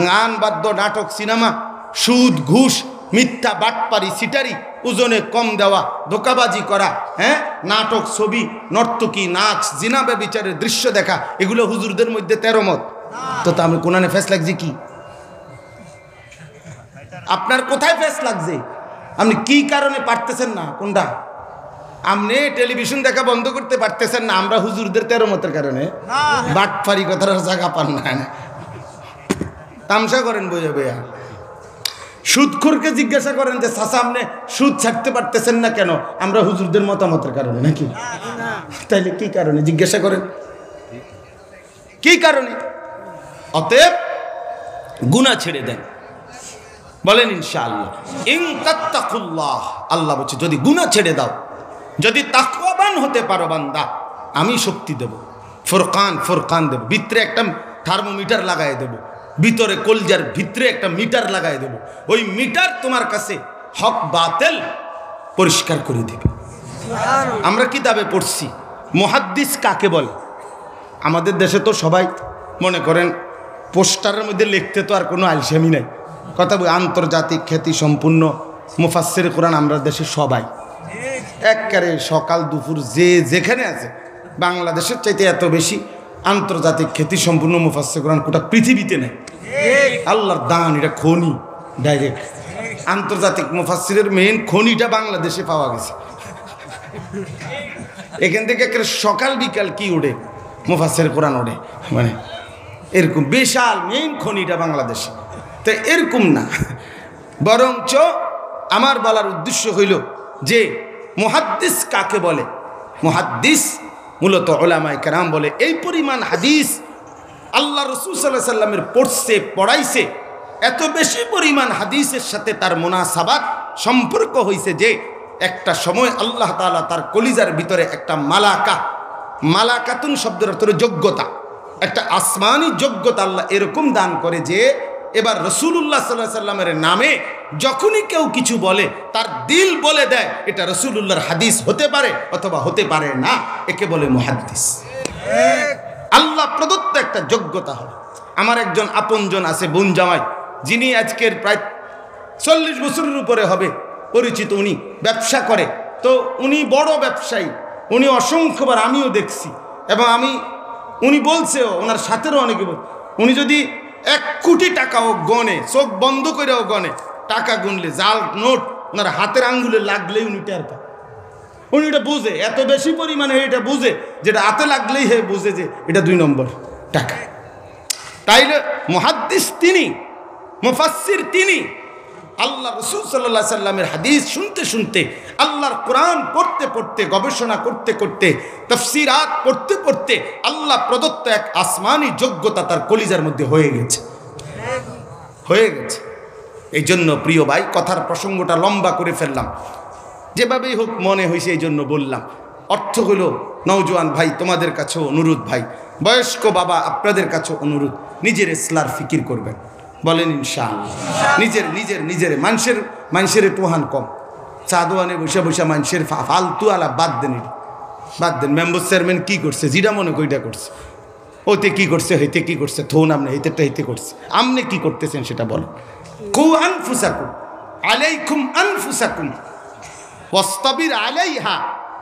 গান, বাদ্য, নাটক, সিনেমা, সুদ, ঘুষ, মিথ্যা, বাটপারি, সিটারি, ওজনে কম দেওয়া, ধোকাবাজি করা, নাটক, ছবি, নর্তকী, নাচ, জিনা ব্যভিচারের দৃশ্য দেখা, এগুলো হুজুরদের মধ্যে 13 মত। তো আমি কোরআনে ফেস লাগছে কি? আপনার কোথায় ফেস লাগছে? আপনি কি কারণে পারতেছেন না? কোনটা? আপনি টেলিভিশন দেখা বন্ধ করতে পারতেছেন না, আমরা হুজুরদের 13 মতের কারণে। বাটপারি কথার জায়গা পান না, তামসা করেন বইয়া বইয়া। সুদখোরকে জিজ্ঞাসা করেন যে চাচা আপনি সুদ ছাড়তে পারতেছেন না কেন? আমরা হুজুরদের মতামতের কারণে নাকি? তাইলে কি কারণে জিজ্ঞাসা করেন, কি কারণে? অতএব গুনাহ ছেড়ে দেন, বলেন ইনশাআল্লাহ। ইন তাত্তাকুল্লাহ, আল্লাহ বলছে যদি গুনাহ ছেড়ে দাও, যদি তাকওয়াবান হতে পারো বান্দা, আমি শক্তি দেব, ফুরকান, ফুরকান দেব। ভিতরে একটা থার্মোমিটার লাগাই দেব, ভিতরে কলজার ভিতরে একটা মিটার লাগাই দেব। ওই মিটার তোমার কাছে হক বাতিল পরিষ্কার করে দেবে। আমরা কিতাবে পড়ছি মুহাদ্দিস কাকে বলে। আমাদের দেশে তো সবাই মনে করেন পোস্টারের মধ্যে লিখতে তো আর কোনো আলসেমি নাই। কথা বলি, আন্তর্জাতিক খ্যাতি সম্পূর্ণ মুফাসসির কোরআন আমরা দেশে সবাই। একবারে সকাল দুপুর যে যেখানে আছে, বাংলাদেশের চাইতে এত বেশি আন্তর্জাতিক খ্যাতি সম্পূর্ণ মুফাসসির কোরআন গোটা পৃথিবীতে নেই। আল্লাহর দান, এটা খনি ডাইরেক্ট। আন্তর্জাতিক মুফাসসিরের মেইন খনিটা বাংলাদেশে পাওয়া গেছে। এখান থেকে সকাল বিকাল কি ওঠে, মুফাসসির কোরআন ওঠে, মানে এরকম বিশাল মেইন খনিটা বাংলাদেশে। তো এরকম না, বরঞ্চ আমার বলার উদ্দেশ্য হইল যে মুহাদ্দিস কাকে বলে। মুহাদ্দিস মূলত উলামায়ে কেরাম বলে এই পরিমাণ হাদিস আল্লাহ রাসূল সাল্লাল্লাহু আলাইহি সাল্লামের পড়ছে পড়াইছে, এত বেশি পরিমাণ হাদিসের সাথে তার মুনাসাবাত সম্পর্ক হয়েছে যে একটা সময় আল্লাহ তাআলা তার কলিজার ভিতরে একটা মালাকাতুন শব্দের অর্থ যোগ্যতা, একটা আসমানি যোগ্যতা আল্লাহ এরকম দান করে যে এবার রাসূলুল্লাহ সাল্লাল্লাহু আলাইহি সাল্লামের নামে যখনই কেউ কিছু বলে তার দিল বলে দেয় এটা রাসূলুল্লাহর হাদিস হতে পারে অথবা হতে পারে না। একে বলে মুহাদ্দিস। আল্লাহ প্রদত্ত একটা যোগ্যতা হয়। আমার একজন আপনজন আছে, বোন জামাই, যিনি আজকের প্রায় 40 বছরের উপরে হবে পরিচিত। উনি ব্যবসা করে, তো উনি বড় ব্যবসায়ী, উনি অসংখ্যবার আমিও দেখছি, এবং উনি বলছেও, ওনার সাথেরও অনেকে বল, উনি যদি 1 কোটি টাকাও গনে, চোখ বন্ধ করেও গনে, টাকা গুনলে জাল নোট ওনার হাতের আঙ্গুলে লাগলেই উনি টের পায়। উনি এটা বুঝে, এত বেশি পরিমাণে এটা বুঝে, যেটা হাতে লাগলেই হে বুঝে যে এটা 2 নম্বর টাকা। তাইলে মুহাদ্দিস তিনি, মুফাসসির তিনি। আল্লাহ রাসূল সাল্লাল্লাহু আলাইহি সাল্লামের হাদিস শুনতে শুনতে, আল্লাহর কোরআন পড়তে পড়তে, গবেষণা করতে করতে, তাফসীরাত পড়তে পড়তে আল্লাহ প্রদত্ত এক আসমানি যোগ্যতা তার কলিজার মধ্যে হয়ে গেছে। এই জন্য প্রিয় ভাই, কথার প্রসঙ্গটা লম্বা করে ফেললাম, যেভাবেই হোক মনে হয়েছে এই জন্য বললাম। অর্থ হলো, নওজোয়ান ভাই তোমাদের কাছেও অনুরোধ, ভাই বয়স্ক বাবা আপনাদের কাছেও অনুরোধ, নিজের ইসলার ফিকির করবেন। বলেন ইনশাআল্লাহ। নিজের মানুষের টোহান কম, চা দোয়ানে বসে বসে মানুষের ফালতু আলাপ বাদ দেন। মেম্বার চেয়ারম্যান কি করছে, যেটা মনে কইটা করছে, ওতে কি করছে, হইতে কি করছে, থোন আপনি হইতেটা হইতে করছে, আপনি কি করতেছেন সেটা বলেন। কু আনফুসাকুম আলাইকুম আনফুসাকুম ওয়াসতাবির আলাইহা।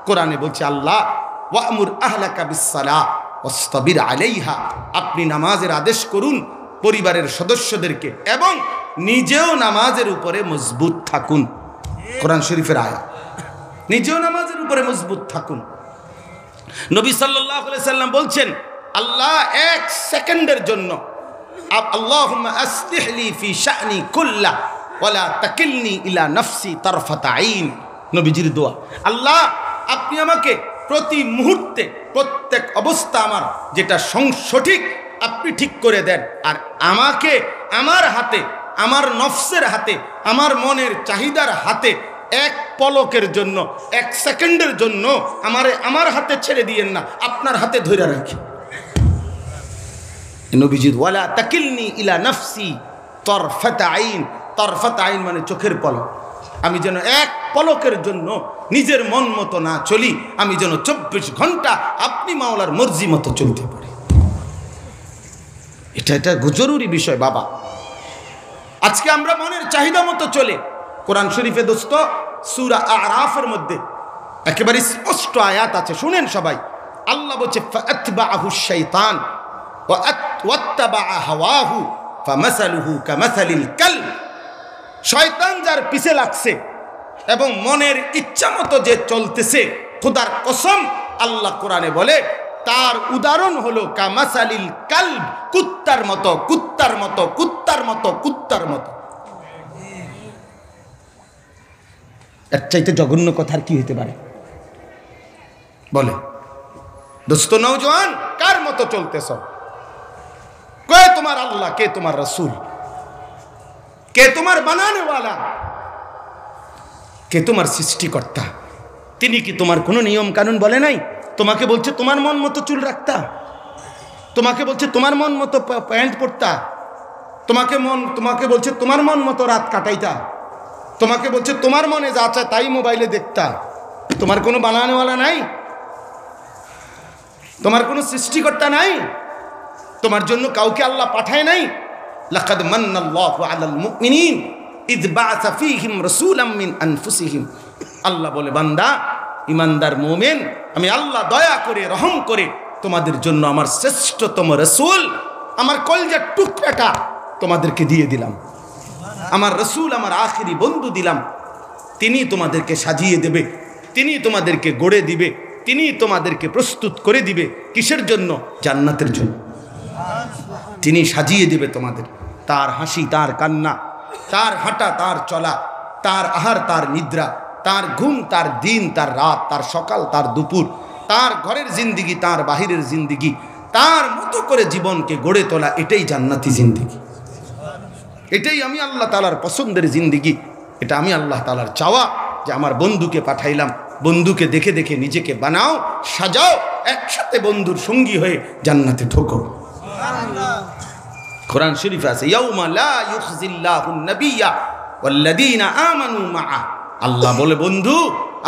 কোরআনে বলছে আল্লাহ, ওয়ামুর আহলাকা বিসসালাহ ওয়াসতাবির আলাইহা। আপনি নামাজের আদেশ করুন পরিবারের সদস্যদেরকে, এবং নিজেও নামাজের উপরে মজবুত থাকুন। কোরআন শরীফের আয়াত, নিজেও নামাজের উপরে মজবুত থাকুন। নবী সাল্লাল্লাহু আলাইহি সাল্লাম বলছেন, আল্লাহ 1 সেকেন্ডের জন্য, আল্লাহুম্মা আসলিহ লি ফি শা'নি কুল্লা ওয়ালা তাকিলনি ইলা নাফসি তারফাতা আইন। নবীজির দোয়া, আল্লাহ আপনি আমাকে প্রতি মুহূর্তে প্রত্যেক অবস্থা আমার যেটা সঠিক আপনি ঠিক করে দেন, আর আমাকে আমার হাতে, আমার নফসের হাতে, আমার মনের চাহিদার হাতে 1 পলকের জন্য, 1 সেকেন্ডের জন্য আমার হাতে ছেড়ে দিয়েন না, আপনার হাতে ধরে রাখি। নবীজি ওয়ালা তাকিলনি ইলা নাফসি তারফাতা আইন। তারফাতা আইন মানে চোখের পলক। আমি যেন 1 পলকের জন্য নিজের মন মতো না চলি, আমি যেন 24 ঘন্টা আপনি মাওলার মর্জি মতো চলতে পারি। এটা জরুরি বিষয় বাবা। আজকে আমরা মনের চাহিদা মতো চলে। কোরআন শরীফে দোস্ত সূরা আরাফের মধ্যে একেবারে স্পষ্ট আয়াত আছে, শুনেন সবাই। আল্লাহ বলছে, ফাআতবাআহু শাইতান ওয়াত্তাবা হাওয়াহু ফামাসালুহু কামাসালিল কালব। শয়তান যার পিছে লাগছে এবং মনের ইচ্ছা মতো যে চলতেছে, খোদার কসম আল্লাহ কোরআনে বলে তার উদাহরণ হলো কামাসালিল কালব, কুত্তার মতো। এর চাইতে জঘন্য কথা আর কি হইতে পারে বলে? দোস্ত নওজোয়ান, কার মতো চলতেছ? কে তোমার আল্লাহ, কে তোমার রাসূল, কে তোমার বানানেওয়ালা, কে তোমার সৃষ্টিকর্তা? তিনি কি তোমার কোনো নিয়ম কানুন বলে নাই? তোমাকে বলছে তোমার মন মতো চুল রাখতা, তোমাকে বলছে তোমার মন মতো প্যান্ট পরতা, তোমাকে বলছে তোমার মন মতো রাত কাটাইতা, তোমাকে বলছে তোমার মনে যা চায় তাই মোবাইলে দেখতা। তোমার কোনো বানানেওয়ালা নাই? তোমার কোনো সৃষ্টিকর্তা নাই? তোমার জন্য কাউকে আল্লাহ পাঠায় নাই? লাকাদ মান্নাল্লাহু আলাল মুমিনিন ইয বাআসা ফীহিম রাসূলাম মিন আনফুসিহিম। আল্লাহ বলে, বান্দা ইমানদার মুমিন, আমি আল্লাহ দয়া করে রহম করে তোমাদের জন্য আমার শ্রেষ্ঠতম রাসূল, আমার কলজার টুকরাটা তোমাদেরকে দিয়ে দিলাম। আমার রাসূল, আমার আখিরি বন্ধু দিলাম। তিনি তোমাদেরকে সাজিয়ে দেবে, তিনি তোমাদেরকে গড়ে দিবে, তিনি তোমাদেরকে প্রস্তুত করে দিবে। কিসের জন্য? জান্নাতের জন্য। তিনি সাজিয়ে দিবে তোমাদের। তার হাসি, তার কান্না, তার হাঁটা, তার চলা, তার আহার, তার নিদ্রা, তার ঘুম, তার দিন, তার রাত, তার সকাল, তার দুপুর, তার ঘরের জিন্দিগি, তার বাহিরের জিন্দিগি, তার মতো করে জীবনকে গড়ে তোলা, এটাই জান্নাতি জিন্দিগি। এটাই আমি আল্লাহ তাআলার পছন্দের জিন্দিগি। এটা আমি আল্লাহ তাআলার চাওয়া যে আমার বন্ধুকে পাঠাইলাম, বন্ধুকে দেখে দেখে নিজেকে বানাও, সাজাও, একসাথে বন্ধুর সঙ্গী হয়ে জান্নাতে ঢোকো। কোরআন শরীফে আছে, ইয়াউমা লা ইউখজিল্লাহুন নাবিয়্যা ওয়াল্লাযীনা আমানু মাআ। আল্লাহ বলে, বন্ধু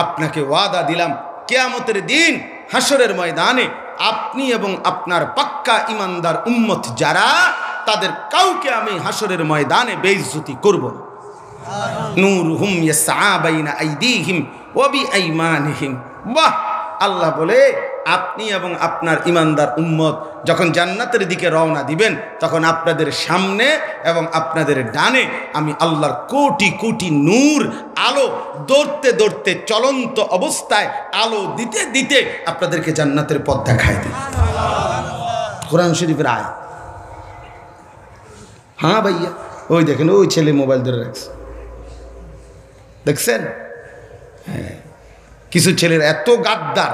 আপনাকে ওয়াদা দিলাম, কিয়ামতের দিন হাসরের ময়দানে আপনি এবং আপনার পাক্কা ইমানদার উম্মত যারা, তাদের কাউকে আমি হাসরের ময়দানে বেইজ্জতি করব না। নূরুহুম ইয়াসআ বাইনা আইদিহিম ওয়া বিআইমানিহিম। বাহ! আল্লাহ বলে, আপনি এবং আপনার ইমানদার উম্মত যখন জান্নাতের দিকে রওনা দিবেন, তখন আপনাদের সামনে এবং আপনাদের ডানে আমি আল্লাহর কোটি কোটি নূর, আলো দৌড়তে দৌড়তে চলন্ত অবস্থায় আলো দিতে দিতে আপনাদেরকে জান্নাতের পথ দেখায় দিই। কোরআন শরীফের আয়াত। হ্যাঁ ভাইয়া, ওই দেখেন, ওই ছেলে মোবাইল ধরে রাখছে, দেখছেন? হ্যাঁ, কিছু ছেলের এত গাদ্দার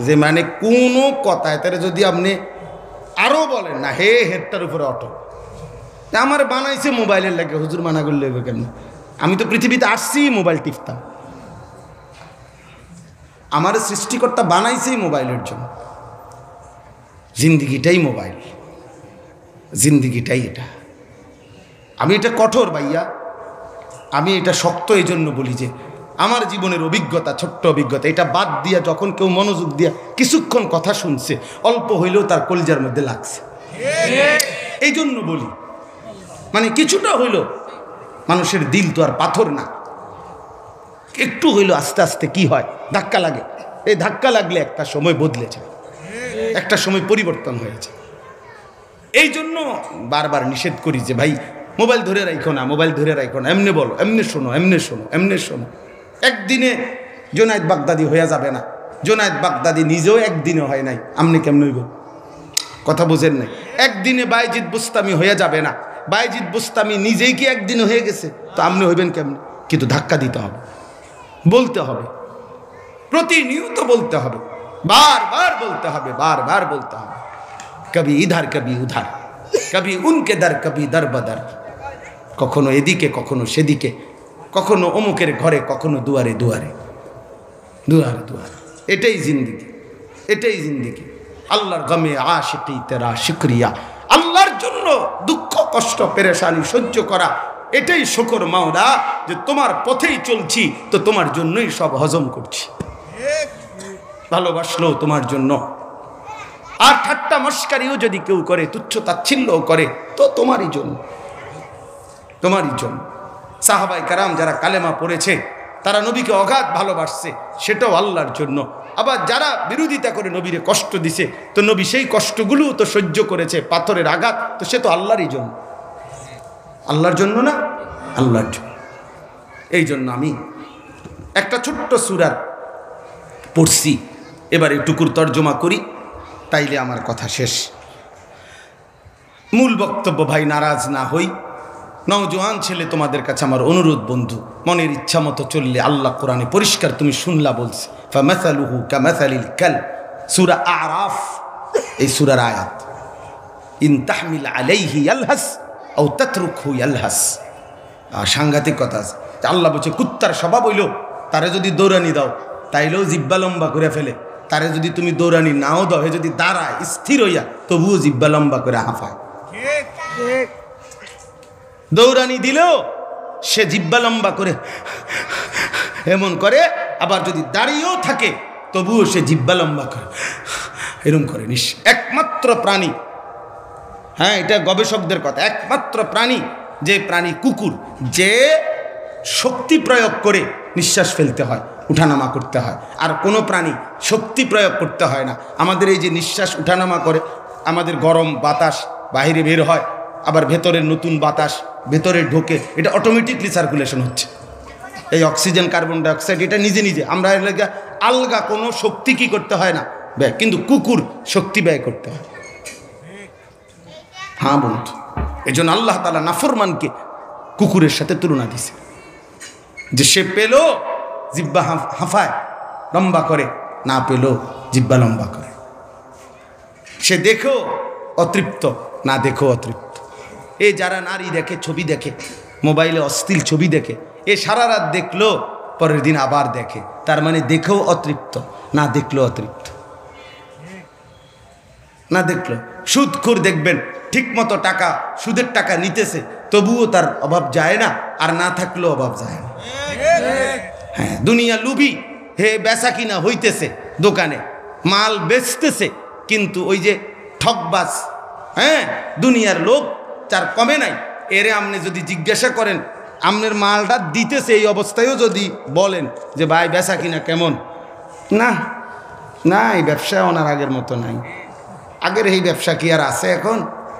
যে মানে কোনো কথায় তারা যদি আপনি আরো বলেন না, হে হেডটার উপরে অটো, আমার বানাইছে মোবাইলের লাগে, হুজুর মানা করলে কেন? আমি তো পৃথিবীতে আসছি মোবাইল টিপতাম, আমার সৃষ্টিকর্তা বানাইছেই মোবাইলের জন্য। জিন্দিগিটাই মোবাইল, জিন্দিগিটাই এটা। আমি এটা কঠোর ভাইয়া, আমি এটা শক্ত এই জন্য বলি যে আমার জীবনের অভিজ্ঞতা, ছোট্ট অভিজ্ঞতা, এটা বাদ দিয়া যখন কেউ মনোযোগ দিয়া কিছুক্ষণ কথা শুনছে, অল্প হইলেও তার কলিজার মধ্যে লাগছে, এই জন্য বলি। মানে কিছুটা হইল, মানুষের দিল তো আর পাথর না, একটু হইল আস্তে আস্তে কি হয়, ধাক্কা লাগে। এই ধাক্কা লাগলে একটা সময় বদলে যায়, একটা সময় পরিবর্তন হয়েছে। এই জন্য বারবার নিষেধ করি যে ভাই মোবাইল ধরে রাখো না, মোবাইল ধরে রাখো না, এমনি বলো, এমনি শোনো, এমনি শোনো, এমনি শোনো। একদিনে জুনায়েদ বাগদাদি হয়ে যাবে না। জুনায়েদ বাগদাদি নিজেও একদিনে হয় নাই, আপনি কেমন হইব? কথা বুঝেন নাই? একদিনে বায়েজিদ বুস্তামি হয়ে যাবে না। বায়েজিদ বুস্তামি নিজেই কি একদিনে হয়ে গেছে, তো আপনি হইবেন কেমন? কিন্তু ধাক্কা দিতে হবে, বলতে হবে, প্রতিনিয়ত বলতে হবে, বারবার বলতে হবে, বারবার বলতে হবে। কবি ইধার কবি উধার, কবি উনকে দার কবি দর বদর। কখনো এদিকে, কখনো সেদিকে, কখনো অমুকের ঘরে, কখনো দুয়ারে দুয়ারে, দুয়ারে দুয়ারে। এটাই জিন্দিগি, এটাই জিন্দিগি। আল্লাহর গমে আশিকি তেরা শুকরিয়া, আল্লাহর জন্য দুঃখ কষ্ট পেরেশানি সহ্য করা, এটাই শুকর মাওলা যে তোমার পথেই চলছি, তো তোমার জন্যই সব হজম করছি। ভালোবাসলো তোমার জন্য। আর ঠাট্টা মস্কারিও যদি কেউ করে, তুচ্ছ তাচ্ছিল্যও করে, তো তোমারই জন্য, তোমারই জন্য। সাহাবায়ে কেরাম যারা কালেমা পড়েছে, তারা নবীকে অগাধ ভালোবাসছে, সেটাও আল্লাহর জন্য। আবার যারা বিরোধিতা করে নবীরে কষ্ট দিছে, তো নবী সেই কষ্টগুলোও তো সহ্য করেছে, পাথরের আঘাত, তো সে তো আল্লাহরই জন্য। আল্লাহর জন্য না, আল্লাহর জন্য। এই জন্য আমি একটা ছোট্ট সূরা পড়ছি, এবার এটুকুর তর্জমা করি, তাইলে আমার কথা শেষ। মূল বক্তব্য ভাই নারাজ না হই। নওজোয়ান ছেলে, তোমাদের কাছে আমার অনুরোধ, বন্ধু, মনের ইচ্ছা মতো চললে আল্লাহ কোরআনে পরিষ্কার, তুমি শুনলা বলছে, ফামাসালুহু কামাসালিল কালব, সূরা আরাফ, এই সূরার আয়াত। ইন তাহমিল আলাইহি ইয়ালহাস আও তাতরুকহু ইয়ালহাস। সাংঘাতিক কথা আছে। আল্লাহ বলছে, কুত্তার স্বভাব হইল, তারে যদি দৌড়ানি দাও তাইলেও জিব্বা লম্বা করে ফেলে, তারে যদি তুমি দৌড়ানি নাও দাও, হে যদি দাঁড়ায় স্থির হইয়া, তবুও জিব্বা লম্বা করে হাঁফায়। দৌড়ানি দিলেও সে জিব্বা লম্বা করে এমন করে, আবার যদি দাঁড়িয়েও থাকে তবুও সে জিব্বা লম্বা করে এরম করে। একমাত্র প্রাণী, হ্যাঁ এটা গবেষকদের কথা, একমাত্র প্রাণী যে প্রাণী কুকুর, যে শক্তি প্রয়োগ করে নিঃশ্বাস ফেলতে হয়, উঠানামা করতে হয়। আর কোনো প্রাণী শক্তি প্রয়োগ করতে হয় না। আমাদের এই যে নিঃশ্বাস উঠানামা করে, আমাদের গরম বাতাস বাইরে বের হয়, আবার ভেতরের নতুন বাতাস ভেতরে ঢোকে, এটা অটোমেটিকলি সার্কুলেশন হচ্ছে। এই অক্সিজেন, কার্বন ডাইঅক্সাইড এটা নিজে নিজে, আমরা এলাকা আলগা কোনো শক্তি কি করতে হয় না ব্যয়, কিন্তু কুকুর শক্তি ব্যয় করতে হয়। হ্যাঁ বন্ধু, এই জন্য আল্লাহ তাআলা নাফরমানকে কুকুরের সাথে তুলনা দিছে, যে সে পেল জিব্বা হাঁফায় লম্বা করে, না পেল জিব্বা লম্বা করে। সে দেখো অতৃপ্ত, না দেখো অতৃপ্ত। এই যারা নারী দেখে, ছবি দেখে, মোবাইলে অশ্লীল ছবি দেখে, এ সারা রাত দেখলো, পরের দিন আবার দেখে, তার মানে দেখেও অতৃপ্ত, না দেখলো অতৃপ্ত। না দেখলো সুদখোর দেখবেন ঠিক মতো টাকা, সুদের টাকা নিতেছে, তবুও তার অভাব যায় না, আর না থাকলেও অভাব যায় না। হ্যাঁ, দুনিয়া লুবি, হে বেচা কিনা হইতেছে, দোকানে মাল বেচতেছে, কিন্তু ওই যে ঠকবাজ, হ্যাঁ, দুনিয়ার লোক যার কমে নাই, এরে আপনি যদি জিজ্ঞাসা করেন আপনার মালটা দিতেছে এই অবস্থায়ও যদি বলেন যে ভাই বেচা কিনা কেমন, না না, এই ব্যবসা ওনার আগের মতো নাই, আগের এই ব্যবসা কি আর আছে এখন,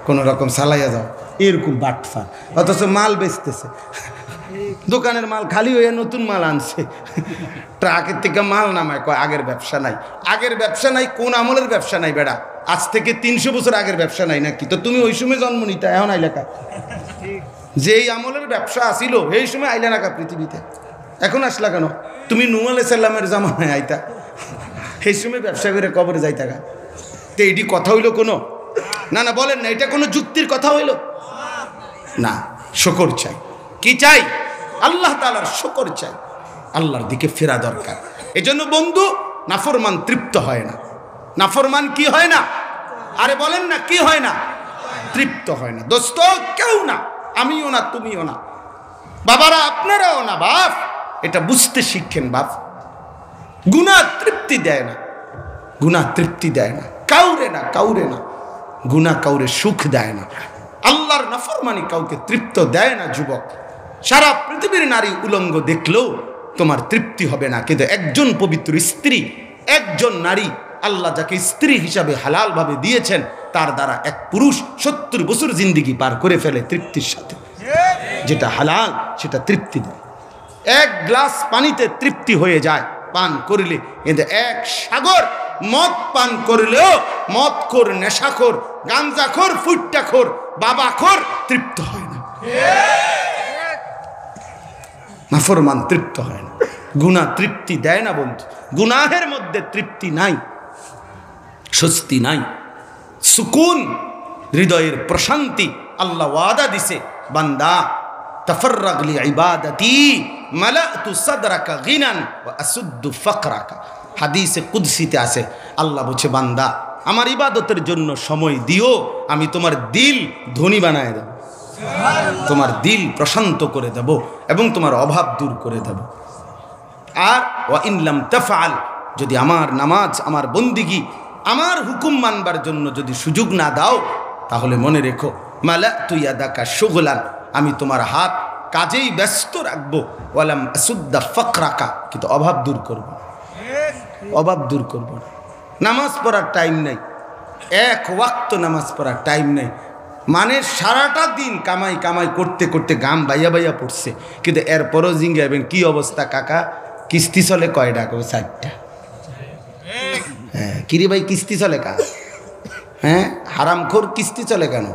কোনো রকম চালাইয়া যাও, এরকম বাটফা। অথচ মাল বেচতেছে, দোকানের মাল খালি হয়ে নতুন মাল আনছে, ট্রাকের থেকে মাল নামায়, কয় আগের ব্যবসা নাই। আগের ব্যবসা নাই, কোন আমলের ব্যবসা নাই বেড়া? আজ থেকে 300 বছর আগের ব্যবসা নাই নাকি? তো তুমি ওই সময় জন্ম নিতা, এখন আইলা কা? যেই আমলের ব্যবসা আসিল সেই সময় আইলা না কা পৃথিবীতে? এখন আসলা কেন? তুমি নূহ আলাইহিস সালামের জামানায় আইতা, সেই সময় ব্যবসা করে কবরে যাইতা গা। তো এটি কথা হইল কোনো? না না, বলেন না, এটা কোনো যুক্তির কথা হইল না। শুকর চাই, কি চাই? আল্লাহ তাআলার শুকর চাই, আল্লাহর দিকে ফেরা দরকার। এজন্য বন্ধু, নাফরমান তৃপ্ত হয় না। নাফরমান কি হয় না? আরে বলেন না, কি হয় না? তৃপ্ত হয় না। দোস্ত, কেউ না, আমিও না, তুমিও না, বাবারা আপনারাও না। বাপ, এটা বুঝতে শিখেন বাপ। গুনাহ তৃপ্তি দেয় না, গুনাহ তৃপ্তি দেয় না, কাউরে না, কাউরে না। গুনাহ কাউরে সুখ দেয় না, আল্লাহর নাফরমানি কাউকে তৃপ্ত দেয় না। যুবক, সারা পৃথিবীর নারী উলঙ্গ দেখলেও তোমার তৃপ্তি হবে না, কিন্তু একজন পবিত্র স্ত্রী, একজন নারী আল্লাহ যাকে স্ত্রী হিসাবে হালাল ভাবে দিয়েছেন, তার দ্বারা এক পুরুষ 70 বছর জিন্দেগি পার করে ফেলে তৃপ্তির সাথে। যেটা হালাল সেটা তৃপ্তি দেয়। এক গ্লাস পানিতে তৃপ্তি হয়ে যায় পান করিলে, কিন্তু এক সাগর মদ পান করলেও মদখোর, নেশাখোর, গাঞ্জাখোর, ফুট্টাখোর, বাবাখোর তৃপ্ত হয় না। নাফরমান তৃপ্ত হয় না। গুনাহ তৃপ্তি দেয় না বন্ধু। গুনাহের মধ্যে তৃপ্তি নাই, স্বস্তি নাই, সুকুন, হৃদয়ের প্রশান্তি। আল্লাহ ওয়াদা দিছে, বান্দা তাফাররাগ লি ইবাদাতি মালাতু সাদরাকা গিনান ওয়া আসুদ্দু ফাকরাকা। হাদিসে কুদসিতে আছে, আল্লাহ বলছে, বান্দা আমার ইবাদতের জন্য সময় দিও, আমি তোমার দিল ধনী বানায় দেব, তোমার দিল প্রশান্ত করে দেব, এবং তোমার অভাব দূর করে দেব। আর ওয়া ইন লাম তাফআল, যদি আমার নামাজ, আমার বন্দিগি, আমার হুকুম মানবার জন্য যদি সুযোগ না দাও, তাহলে মনে রেখো, মালাতু ইয়াদাকা শুগলান, আমি তোমার হাত কাজেই ব্যস্ত রাখবো, ওয়ালাম আসুদ্দা ফাকরাকা, কিন্তু অভাব দূর করব, অভাব দূর করব না। নামাজ পড়ার টাইম নাই, এক ওয়াক্ত নামাজ পড়ার টাইম নেই, মানে সারাটা দিন কামাই কামাই করতে করতে গাম বাইয়া বাইয়া পড়ছে, কিন্তু এরপরও জিঙ্গাবেন কি অবস্থা কাকা, কিস্তি চলে কয়টা? 4টা। হ্যাঁ, কিরে ভাই কিস্তি চলে কা? হ্যাঁ, হারামখোর কিস্তি চলে কেন?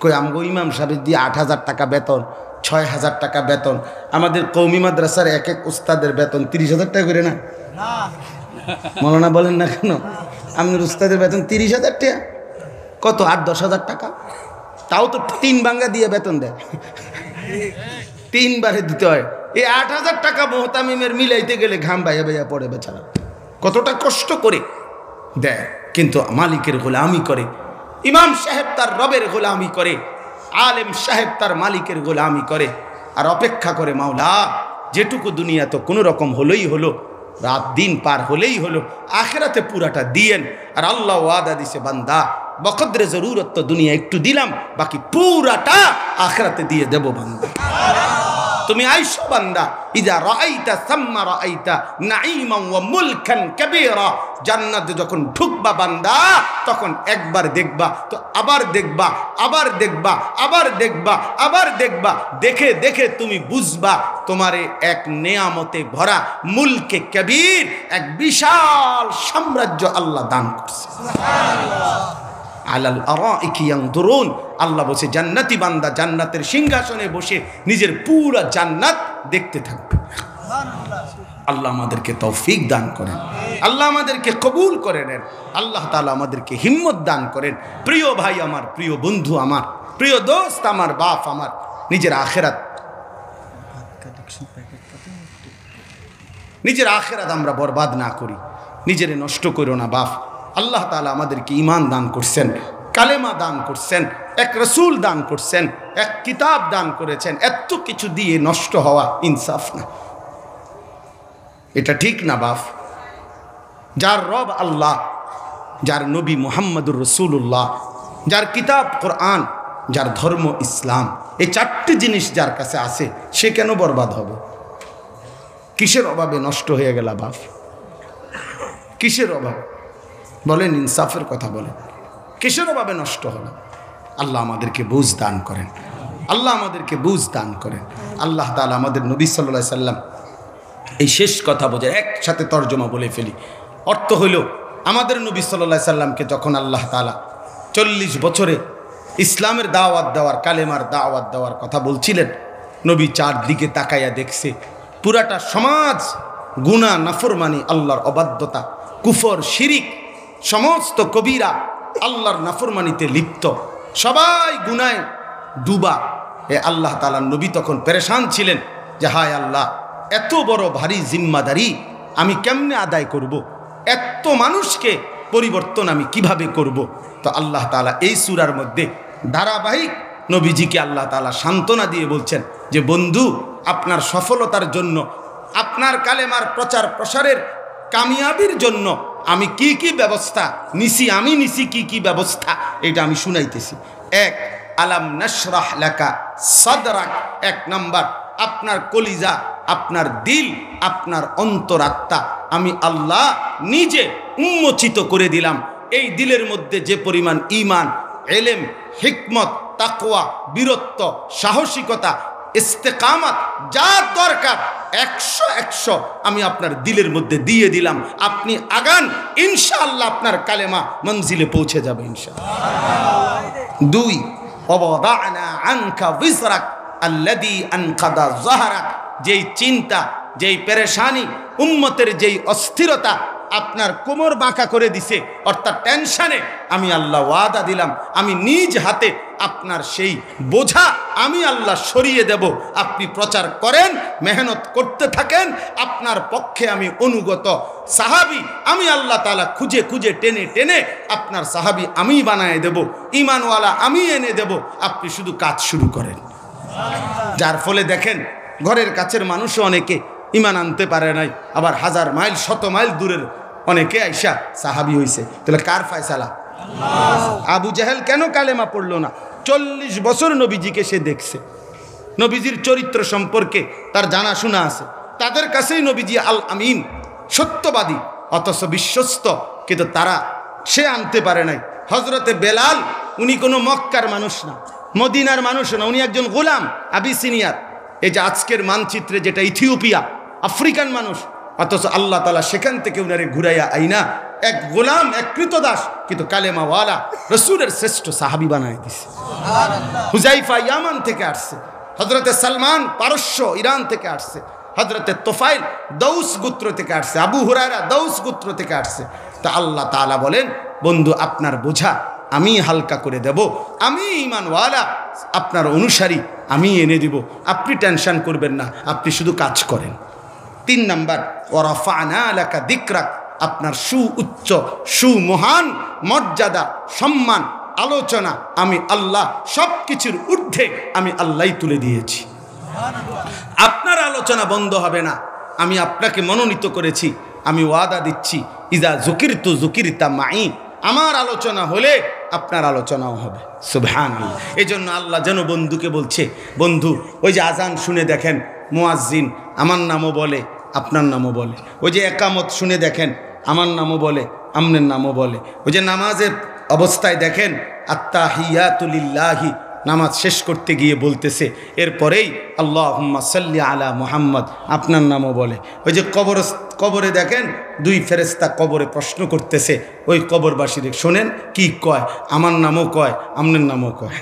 কই আমগো ইমাম সাহেব দিয়ে 8,000 টাকা বেতন, 6,000 টাকা বেতন। আমাদের কওমি মাদ্রাসার এক এক উস্তাদের বেতন 30,000 টাকা করে না? মৌলানা বলেন না কেন? আপনার উস্তাদের বেতন 30,000 টাকা? কত? 8-10,000 টাকা। তাও তো 3 ভাঙ্গা দিয়ে বেতন দেয়, 3 বারে দিতে হয়। এই 8,000 টাকা মোহতামিমের মিলাইতে গেলে ঘাম বাইয়া বাইয়া পড়ে বেচারা, কতটা কষ্ট করে দেয়। কিন্তু মালিকের গোলামি করে, ইমাম সাহেব তার রবের গোলামি করে, আলেম সাহেব তার মালিকের গোলামি করে, আর অপেক্ষা করে মাওলা যেটুকু দুনিয়া তো কোনো রকম হলোই হলো, রাত দিন পার হলেই হলো, আখেরাতে পুরাটা দিয়েন। আর আল্লাহ ওয়াদা দিছে, বান্দা বকদরে জরুরত তো দুনিয়া একটু দিলাম, বাকি পুরাটা আখেরাতে দিয়ে দেব বান্দা। তুমি আইসো বান্দা, ইজা রাআইতা সাম্মা রাআইতা নাঈমান ওয়া মুলকান কাবীরা, জান্নাতে যখন ঢুকবা বান্দা তখন একবার দেখবা, তো আবার দেখবা, আবার দেখবা, আবার দেখবা, আবার দেখবা, দেখে দেখে তুমি বুঝবা তোমারে এক নেয়ামতে ভরা মুলকে কবীর, এক বিশাল সাম্রাজ্য আল্লাহ দান করছে। আলাল আরাইকি ইয়ানদুরুন, আল্লাহ বসে জান্নাতি বান্দা জান্নাতের সিংহাসনে বসে নিজের পুরো জান্নাত দেখতে থাকবে। আল্লাহ আমাদেরকে তৌফিক দান করেন, আল্লাহ আমাদেরকে কবুল করে নেন, আল্লাহ তাআলা আমাদেরকে হিম্মত দান করেন। প্রিয় ভাই আমার, প্রিয় বন্ধু আমার, প্রিয় দোস্ত আমার, বাপ আমার, নিজের আখেরাত আমরা বরবাদ না করি, নিজেরে নষ্ট করো না বাপ। আল্লাহ তাআলা আমাদেরকে ঈমান দান করছেন, কালেমা দান করছেন, এক রাসূল দান করছেন, এক কিতাব দান করেছেন, এত কিছু দিয়ে নষ্ট হওয়া ইনসাফ না, এটা ঠিক না বাপ। যার রব আল্লাহ, যার নবী মুহাম্মদুর রাসূলুল্লাহ, যার কিতাব কোরআন, যার ধর্ম ইসলাম, এই চারটি জিনিস যার কাছে আছে, সে কেন বরবাদ হবে? কিসের অভাবে নষ্ট হয়ে গেল বাপ? কিসের অভাবে বলেন? ইনসাফের কথা বলেন, কিসের অভাবে নষ্ট হলো? আল্লাহ আমাদেরকে বুঝ দান করেন, আল্লাহ আমাদেরকে বুঝ দান করেন। আল্লাহ তাআলা আমাদের নবী সাল্লাল্লাহু আলাইহি সাল্লাম, এই শেষ কথা বোঝে একসাথে তর্জমা বলে ফেলি। অর্থ হইল, আমাদের নবী সাল্লাল্লাহু আলাইহি সাল্লামকে যখন আল্লাহ তাআলা 40 বছরে ইসলামের দাওয়াত দেওয়ার, কালেমার দাওয়াত দেওয়ার কথা বলছিলেন, নবী চারদিকে তাকাইয়া দেখছে পুরাটা সমাজ গুনাহ, নাফরমানি, আল্লাহর অবাধ্যতা, কুফর, শিরিক, সমস্ত কবিরা আল্লাহর নাফরমানিতে লিপ্ত, সবাই গুনায় ডুবা। এ আল্লাহ তাআলার নবী তখন পেরেশান ছিলেন যে হায় আল্লাহ, এত বড় ভারী জিম্মাদারি আমি কেমনে আদায় করব? এত মানুষকে পরিবর্তন আমি কিভাবে করব? তো আল্লাহ তাআলা এই সূরার মধ্যে ধারাবাহিক নবীজিকে আল্লাহ তাআলা সান্ত্বনা দিয়ে বলছেন যে বন্ধু, আপনার সফলতার জন্য, আপনার কালেমার প্রচার প্রসারের কামিয়াবির জন্য আমি কি কি ব্যবস্থা নিছি, আমি নিছি কি কি ব্যবস্থা, এটা আমি শুনাইতেছি। এক, আলাম নাশরাহ লাকা সাদরাক, এক নাম্বার, আপনার কলিজা, আপনার দিল, আপনার অন্তরাত্মা আমি আল্লাহ নিজে উন্মোচিত করে দিলাম। এই দিলের মধ্যে যে পরিমাণ ঈমান, ইলম, হিকমত, তাকওয়া, বীরত্ব, সাহসিকতা, ইস্তেকামত যা দরকার 100 আমি আপনার দিলের মধ্যে দিয়ে দিলাম। আপনি আগান, ইনশাআল্লাহ আপনার কালেমা মঞ্জিলে পৌঁছে যাবে ইনশাআল্লাহ। 2, ওয়াদানা আনকা বিজরাক আল্লাযী আনকাদা যাহরাক, যেই চিন্তা, যেই পেরেশানি, উম্মতের যেই অস্থিরতা আপনার কোমর বাঁকা করে দিছে, অর্থাৎ টেনশনে, আমি আল্লাহ ওয়াদা দিলাম আমি নিজ হাতে আপনার সেই বোঝা আমি আল্লাহ সরিয়ে দেব। আপনি প্রচার করেন, মেহনত করতে থাকেন, আপনার পক্ষে আমি অনুগত সাহাবী আমি আল্লাহ তাআলা খুঁজে খুঁজে টেনে টেনে আপনার সাহাবী আমি বানায় দেব, ঈমানওয়ালা আমি এনে দেব, আপনি শুধু কাজ শুরু করেন। যার ফলে দেখেন ঘরের কাছের মানুষও অনেকে ঈমান আনতে পারে নাই, আবার 1000 মাইল 100 মাইল দূরের অনেকে আইসা সাহাবী হইছে। তাহলে কার ফয়সালা? আবু জাহেল কেন কালেমা পড়লো না? 40 বছর নবীজিকে সে দেখছে, নবীজির চরিত্র সম্পর্কে তার জানাশোনা আছে, তাদের কাছেই নবীজি আল আমিন, সত্যবাদী, অথচ বিশ্বস্ত, কিন্তু তারা সে আনতে পারে নাই। হজরতে বেলাল, উনি কোনো মক্কার মানুষ না, মদিনার মানুষ না, উনি একজন গোলাম, আবিসিনিয়ার, এই যে আজকের মানচিত্রে যেটা ইথিওপিয়া, আফ্রিকান মানুষ, অথচ আল্লাহ তাআলা সেখান থেকে উনারে ঘুরাইয়া আইনা এক গোলাম, এক কৃতদাস, কিন্তু কালেমাওয়ালা রসুলের শ্রেষ্ঠ সাহাবী বানায় দিছে। হুজাইফা ইয়ামান থেকে আসছে, হজরতে সালমান পারস্য ইরান থেকে আসছে, হজরতে তোফাইল দৌস গোত্র থেকে আসছে, আবু হুরায়রা দৌস গোত্র থেকে আসছে। তা আল্লাহ তাআলা বলেন, বন্ধু আপনার বোঝা আমি হালকা করে দেব, আমি ঈমানওয়ালা আপনার অনুসারী আমি এনে দিব, আপনি টেনশন করবেন না, আপনি শুধু কাজ করেন। 3 নাম্বার, ওয়ারাফা'না লাকা যিকরাক, আপনার সুউচ্চ সুমহান মর্যাদা, সম্মান, আলোচনা আমি আল্লাহ সব কিছুর ঊর্ধ্বে আমি আল্লাহই তুলে দিয়েছি। আপনার আলোচনা বন্ধ হবে না, আমি আপনাকে মনোনীত করেছি, আমি ওয়াদা দিচ্ছি, ইজা যুকিরতু যুকিরতা মাই, আমার আলোচনা হলে আপনার আলোচনাও হবে। সুবহানাল্লাহ। এই জন্য আল্লাহ যেন বন্ধুকে বলছে, বন্ধু ওই যে আজান শুনে দেখেন মুয়াজ্জিন আমার নামও বলে, আপনার নামও বলে। ওই যে একামত শুনে দেখেন, আমার নামও বলে, আমনের নামও বলে। ওই যে নামাজের অবস্থায় দেখেন আত্তাহিয়াতু লিল্লাহি, নামাজ শেষ করতে গিয়ে বলতেছে, এরপরেই আল্লাহুম্মা সাল্লি আলা মুহাম্মদ, আপনার নামও বলে। ওই যে কবরে দেখেন দুই ফেরেশতা কবরে প্রশ্ন করতেছে, ওই কবরবাসীদের শোনেন কি কয়, আমার নামও কয়, আমনের নামও কয়।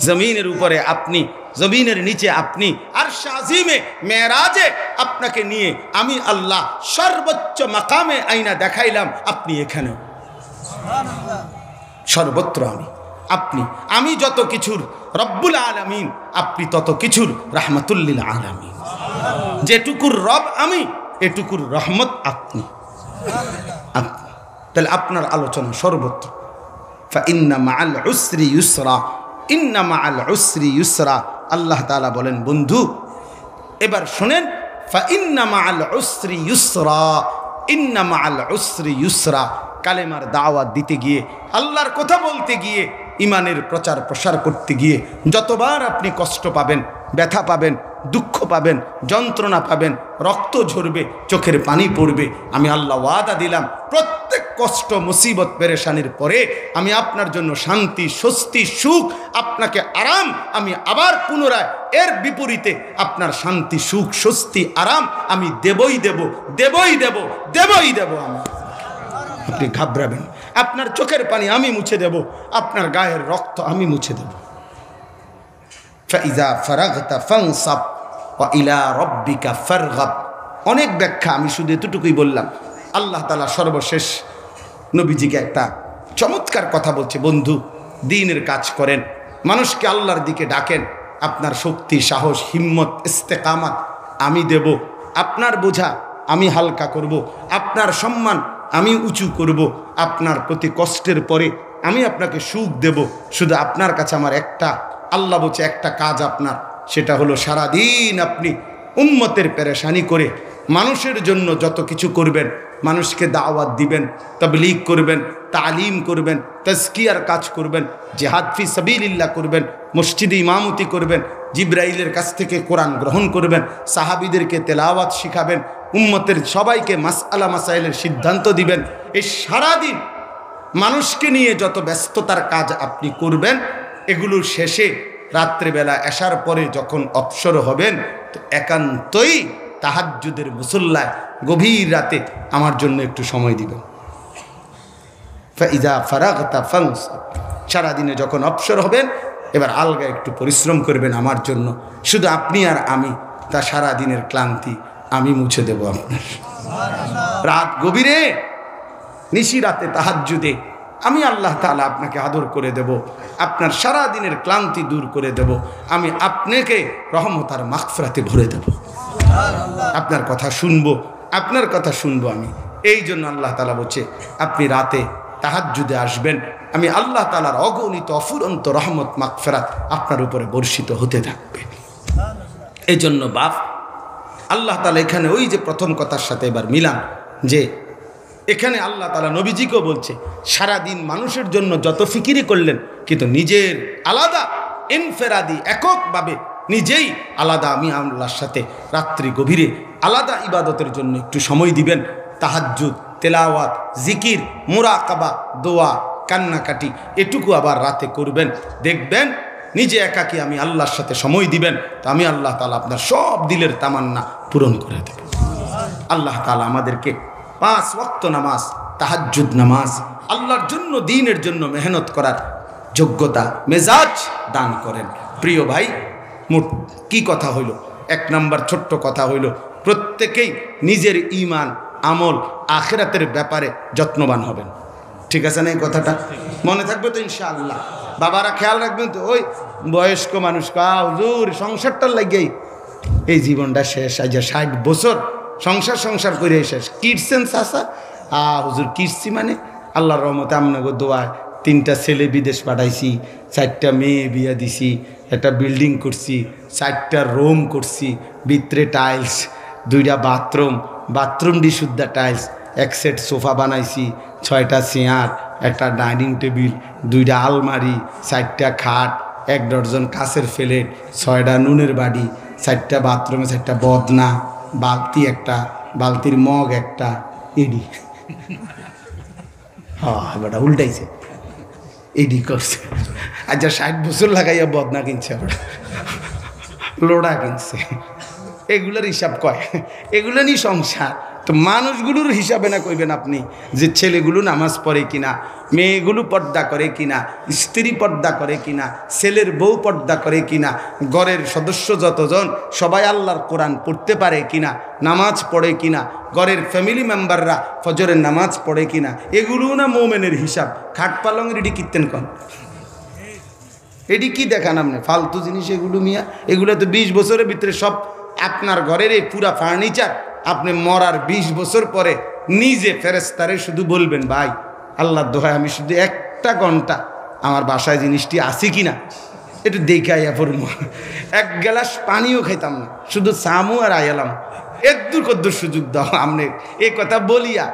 জমিনের উপরে আপনি, জমিনের নিচে আপনি, আর শাজিমে মেরাজে আপনাকে নিয়ে আমি আল্লাহ সর্বোচ্চ মাকামে আইনা দেখাইলাম, আপনি এখানেও। সর্বত্র আপনি, আমি যত কিছুর রব্বুল আলামিন, আপনি তত কিছুর রাহমাতুল্লিল আলামিন। যেটুকুর রব আমি, এটুকুর রহমত আপনি। তাহলে আপনার আলোচনা সর্বত্র। ফাইন্না মাআল উসরি ইউসরা, ইন্না মাআল উসরি ইউসরা। আল্লাহ তাআলা বলেন, বন্ধু এবার শোনেন, ফাইন্না মাআল উসরি ইউসরা, ইন্না মাআল উসরি ইউসরা। কালেমার দাওয়াত দিতে গিয়ে, আল্লাহর কথা বলতে গিয়ে, ইমানের প্রচার প্রসার করতে গিয়ে যতবার আপনি কষ্ট পাবেন, ব্যথা পাবেন, দুঃখ পাবেন, যন্ত্রণা পাবেন, রক্ত ঝরবে, চোখের পানি পড়বে, আমি আল্লাহ ওয়াদা দিলাম প্রত্যেক কষ্ট মুসিবত পেরেশানির পরে আমি আপনার জন্য শান্তি, স্বস্তি, সুখ, আপনাকে আরাম আমি আবার পুনরায় এর বিপরীতে আপনার শান্তি, সুখ, স্বস্তি, আরাম আমি দেবই দেব, দেবই দেব, দেবই দেব। আমি, আপনি ঘাবড়াবেন, আপনার চোখের পানি আমি মুছে দেব, আপনার গায়ের রক্ত আমি মুছে দেব। ফাইজা ফারাগতা ফানসাব ওয়া ইলা রাব্বিকা ফারগাব। অনেক ব্যাখ্যা, আমি শুধু এতটুকুই বললাম। আল্লাহ তাআলা সর্বশেষ নবীজিকে একটা চমৎকার কথা বলছে, বন্ধু দ্বীনের কাজ করেন, মানুষকে আল্লাহর দিকে ডাকেন, আপনার শক্তি, সাহস, হিম্মত, ইস্তেকামাত আমি দেব, আপনার বোঝা আমি হালকা করব, আপনার সম্মান আমি উঁচু করব, আপনার প্রতি কষ্টের পরে আমি আপনাকে সুখ দেব। শুধু আপনার কাছে আমার একটা, আল্লাহ বলছে একটা কাজ আপনার, সেটা হলো সারাদিন আপনি উম্মতের পেরেশানি করে মানুষের জন্য যত কিছু করবেন, মানুষকে দাওয়াত দিবেন, তাবলীগ করবেন, তালিম করবেন, তাজকিয়ার কাজ করবেন, জিহাদ ফি সাবিলিল্লাহ করবেন, মসজিদে ইমামতি করবেন, জিবরাইলের কাছ থেকে কোরআন গ্রহণ করবেন, সাহাবীদেরকে তেলাওয়াত শিখাবেন, উম্মতের সবাইকে মাসআলা মাসাইলের সিদ্ধান্ত দিবেন। এই সারাদিন মানুষকে নিয়ে যত ব্যস্ততার কাজ আপনি করবেন, এগুলোর শেষে রাত্রেবেলা এশার পরে যখন অবসর হবেন, তো একান্তই তাহাজ্জুদের মুসল্লায় গভীর রাতে আমার জন্য একটু সময় দিবেন। ফাইজা ফারাগতা ফানসাব, সারাদিনে যখন অবসর হবেন এবার আলগা একটু পরিশ্রম করবেন আমার জন্য, শুধু আপনি আর আমি, তা সারাদিনের ক্লান্তি আমি মুছে দেব আপনার। রাত গভীরে নিশি রাতে তাহাজ্জুদে আমি আল্লাহ তাআলা আপনাকে আদর করে দেব, আপনার সারা দিনের ক্লান্তি দূর করে দেব, আমি আপনাকে রহমত আর মাগফিরাতে ভরে দেব, আপনার কথা শুনবো, আপনার কথা শুনবো আমি। এই জন্য আল্লাহ তাআলা বলছে আপনি রাতে তাহাজ্জুদে আসবেন, আমি আল্লাহ তাআলার অগণিত অফুরন্ত রহমত মাগফিরাত আপনার উপরে বর্ষিত হতে থাকবে। এই জন্য বাপ আল্লাহ তাআলা এখানে ওই যে প্রথম কথার সাথে এবার মিলান, যে এখানে আল্লাহ তাআলা নবীজিকেও বলছে সারাদিন মানুষের জন্য যত ফিকিরি করলেন, কিন্তু নিজের আলাদা ইনফেরাদি এককভাবে নিজেই আলাদা আমি আল্লাহর সাথে রাত্রি গভীরে আলাদা ইবাদতের জন্য একটু সময় দিবেন। তাহাজ্জুদ, তেলাওয়াত, জিকির, মুরাকাবা, দোয়া, কান্নাকাটি এটুকু আবার রাতে করবেন, দেখবেন নিজে একাকী আমি আল্লাহর সাথে সময় দিবেন, তো আমি আল্লাহ তাআলা আপনার সব দিলের তামান্না পূরণ করে দেব। আল্লাহ তাআলা আমাদেরকে 5 ওয়াক্ত নামাজ, তাহাজ্জুদ নামাজ, আল্লাহর জন্য দ্বীনের জন্য মেহনত করার যোগ্যতা, মেজাজ দান করেন। প্রিয় ভাই, মোট কি কথা হইল? 1 নম্বর ছোট্ট কথা হইল, প্রত্যেকেই নিজের ঈমান, আমল, আখিরাতের ব্যাপারে যত্নবান হবেন। ঠিক আছে না? এই কথাটা মনে থাকবে তো ইনশাআল্লাহ? বাবারা খেয়াল রাখবেন তো, ওই বয়স্ক মানুষ হুজুর সংসারটার লাগেই এই জীবনটা শেষ, আজ 60 বছর সংসার করে শেষ। কিটছেন চাষা? হুজুর কিটছি মানে আল্লাহর রহমতে আপনাকে দোয়ায় 3টা ছেলে বিদেশ পাঠাইছি, 4টা মেয়ে বিয়া দিছি, একটা বিল্ডিং করছি, 4টা রুম করছি, ভিতরে টাইলস, 2টা বাথরুমটি শুদ্ধা টাইলস, 1 সেট সোফা বানাইছি, 6টা চেয়ার, একটা ডাইনিং টেবিল, 2টা আলমারি, 4টা খাট, 1 ডজন কাঁচের প্লেট, 6টা নুনের বাড়ি, 4টা বাথরুমে 4টা বদনা, বালতি একটা, বালতির মগ একটা, এডি। হ্যাঁ বেটা উল্টাইছে, এডি করছে। আচ্ছা 60 বছর লাগাইয়া বদনা কিনছে, লোড়া কিনছে। এগুলোর হিসাব কয়, এগুলো নিয়ে সংসার। তো মানুষগুলোর হিসাবে না কইবেন আপনি যে ছেলেগুলো নামাজ পড়ে কিনা, মেয়েগুলো পর্দা করে কিনা, স্ত্রী পর্দা করে কিনা, ছেলের বউ পর্দা করে কিনা, ঘরের সদস্য যতজন সবাই আল্লাহর কোরআন পড়তে পারে কিনা, নামাজ পড়ে কিনা, ঘরের ফ্যামিলি মেম্বাররা ফজরের নামাজ পড়ে কিনা, এগুলো না মোমেনের হিসাব। খাট পালংয়ের এটি কীর্তেন কন, এটি কি দেখান আপনি ফালতু জিনিস এগুলো মিয়া। এগুলো তো 20 বছরের ভিতরে সব আপনার ঘরের এই পুরা ফার্নিচার আপনি মরার 20 বছর পরে নিজে ফেরেশতারে শুধু বলবেন, ভাই আল্লাহর দোহাই আমি শুধু 1টা ঘন্টা আমার বাসায় জিনিসটি আছে কিনা একটু দেখাইয়া পড়ব। 1 গ্লাস পানিও খাইতাম না, শুধু চামু আর আইলাম, একদূর কদ্দুর সুযোগ দাও। আপনি এই কথা বলিয়া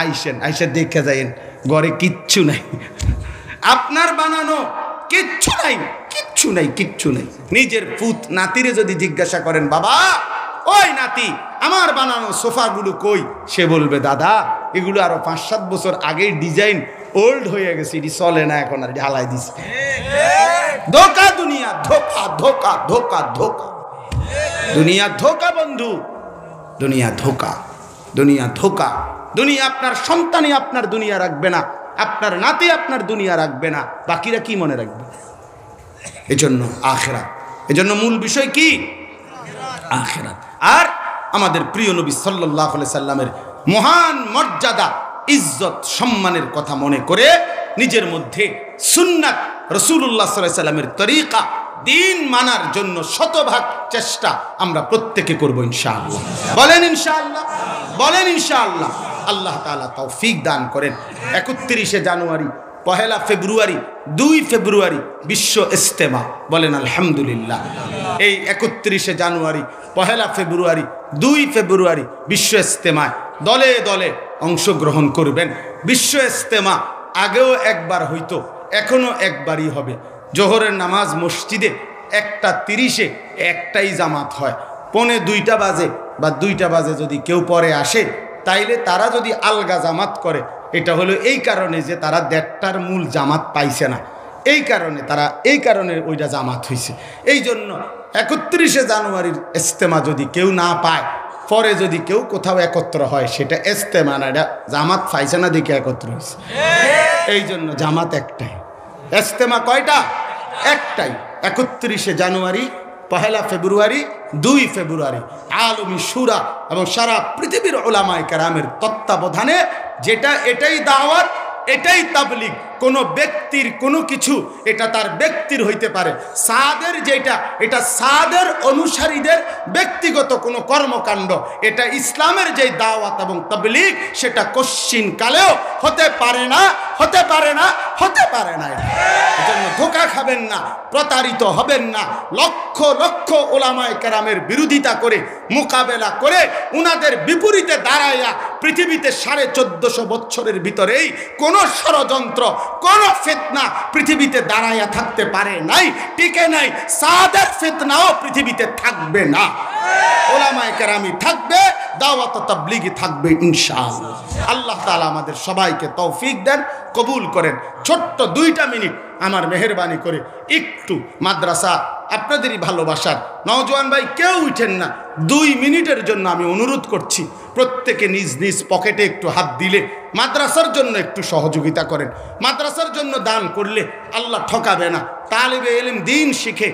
আইসেন, আইসা দেখে যাইন ঘরে কিচ্ছু নাই, আপনার বানানো কিচ্ছু নাই, কিচ্ছু নাই, কিচ্ছু নাই। নিজের পুত নাতিরে যদি জিজ্ঞাসা করেন, বাবা ওই নাতি আমার বানানো সোফাগুলো কই, সে বলবে, দাদা এগুলো আরো 5-7 বছর আগের ডিজাইন, ওল্ড হয়ে গেছে, এটি চলে না এখন, আর ঢালাই দিছে। ধোকা দুনিয়া, ধোকা ধোকা ধোকা ধোকা, দুনিয়া ধোকা বন্ধু, দুনিয়া ধোকা, দুনিয়া ধোকা। দুনিয়া আপনার সন্তানই আপনার দুনিয়া রাখবে না, আপনার নাতি আপনার দুনিয়া রাখবে না, বাকিরা কি মনে রাখবে? এজন্য আখিরাত, এজন্য মূল বিষয় কি? আখিরাত। আর আমাদের প্রিয় নবী সাল্লাল্লাহু আলাইহি সাল্লামের মহান মর্যাদা, ইজ্জত, সম্মানের কথা মনে করে নিজের মধ্যে সুন্নাত রাসূলুল্লাহ সাল্লাল্লাহু আলাইহি সাল্লামের তরিকা, দিন মানার জন্য শতভাগ চেষ্টা আমরা প্রত্যেকে করব ইনশাআল্লাহ। বলেন ইনশাআল্লাহ, বলেন ইনশাআল্লাহ। আল্লাহ তাআলা তৌফিক দান করেন। 31শে জানুয়ারি, 1 ফেব্রুয়ারি, 2 ফেব্রুয়ারি বিশ্ব ইজতেমা, বলেন আলহামদুলিল্লাহ। এই 31শে জানুয়ারি, 1 ফেব্রুয়ারি, 2 ফেব্রুয়ারি বিশ্ব ইজতেমায় দলে দলে অংশগ্রহণ করবেন। বিশ্ব ইজতেমা আগেও একবার হইতো, এখনো একবারই হবে। জোহরের নামাজ মসজিদে 1:30-এ একটাই জামাত হয়। 1:45 বাজে বা 2টা বাজে যদি কেউ পরে আসে, তাইলে তারা যদি আলগা জামাত করে, এটা হলো এই কারণে যে তারা 1:30টার মূল জামাত পাইছে না, এই কারণে ওইটা জামাত হয়েছে। এই জন্য 31শে জানুয়ারির ইজতেমা যদি কেউ না পায়, পরে যদি কেউ কোথাও একত্র হয়, সেটা ইজতেমা না, এটা জামাত পাইছে না দেখে একত্র হয়েছে। এই জন্য জামাত একটাই, ইজতেমা কয়টা? একটাই। 31শে জানুয়ারি, 1 ফেব্রুয়ারি, 2 ফেব্রুয়ারি আলমী শুরা এবং সারা পৃথিবীর উলামায়ে কেরামের তত্ত্বাবধানে, যেটা এটাই দাওয়াত, এটাই তাবলীগ। কোনো ব্যক্তির কোনো কিছু, এটা তার ব্যক্তির হইতে পারে। সাদের যেটা, এটা সাদের অনুসারীদের ব্যক্তিগত কোনো কর্মকাণ্ড। এটা ইসলামের যে দাওয়াত এবং তাবলীগ, সেটা কশ্চিন কালেও হতে পারে না, হতে পারে না, হতে পারে না। এজন্য ধোঁকা খাবেন না, প্রতারিত হবেন না। লক্ষ লক্ষ উলামায়ে কেরামের বিরোধিতা করে, মোকাবেলা করে, উনাদের বিপরীতে দাঁড়াইয়া পৃথিবীতে 1450 বছরের ভিতরেই কোনো ষড়যন্ত্র, কোন ফিতনা পৃথিবীতে দাঁড়াইয়া থাকতে পারে নাই, টিকে নাই। সাদের ফিতনাও পৃথিবীতে থাকবে না। উলামায়ে কেরামি থাকবে, দাওয়াত ও তাবলীগি থাকবে ইনশাআল্লাহ। আল্লাহ তাআলা আমাদের সবাইকে তৌফিক দেন, কবুল করেন। ছোট্ট 2টা মিনিট আমার মেহেরবানি করে একটু মাদ্রাসা, আপনাদেরই ভালোবাসার নওজোয়ান ভাই, কেউ উঠেন না, 2 মিনিটের জন্য আমি অনুরোধ করছি, প্রত্যেকে নিজ নিজ পকেটে একটু হাত দিলে মাদ্রাসার জন্য একটু সহযোগিতা করেন। মাদ্রাসার জন্য দান করলে আল্লাহ ঠকাবে না। তালিবে ইলম দিন শিখে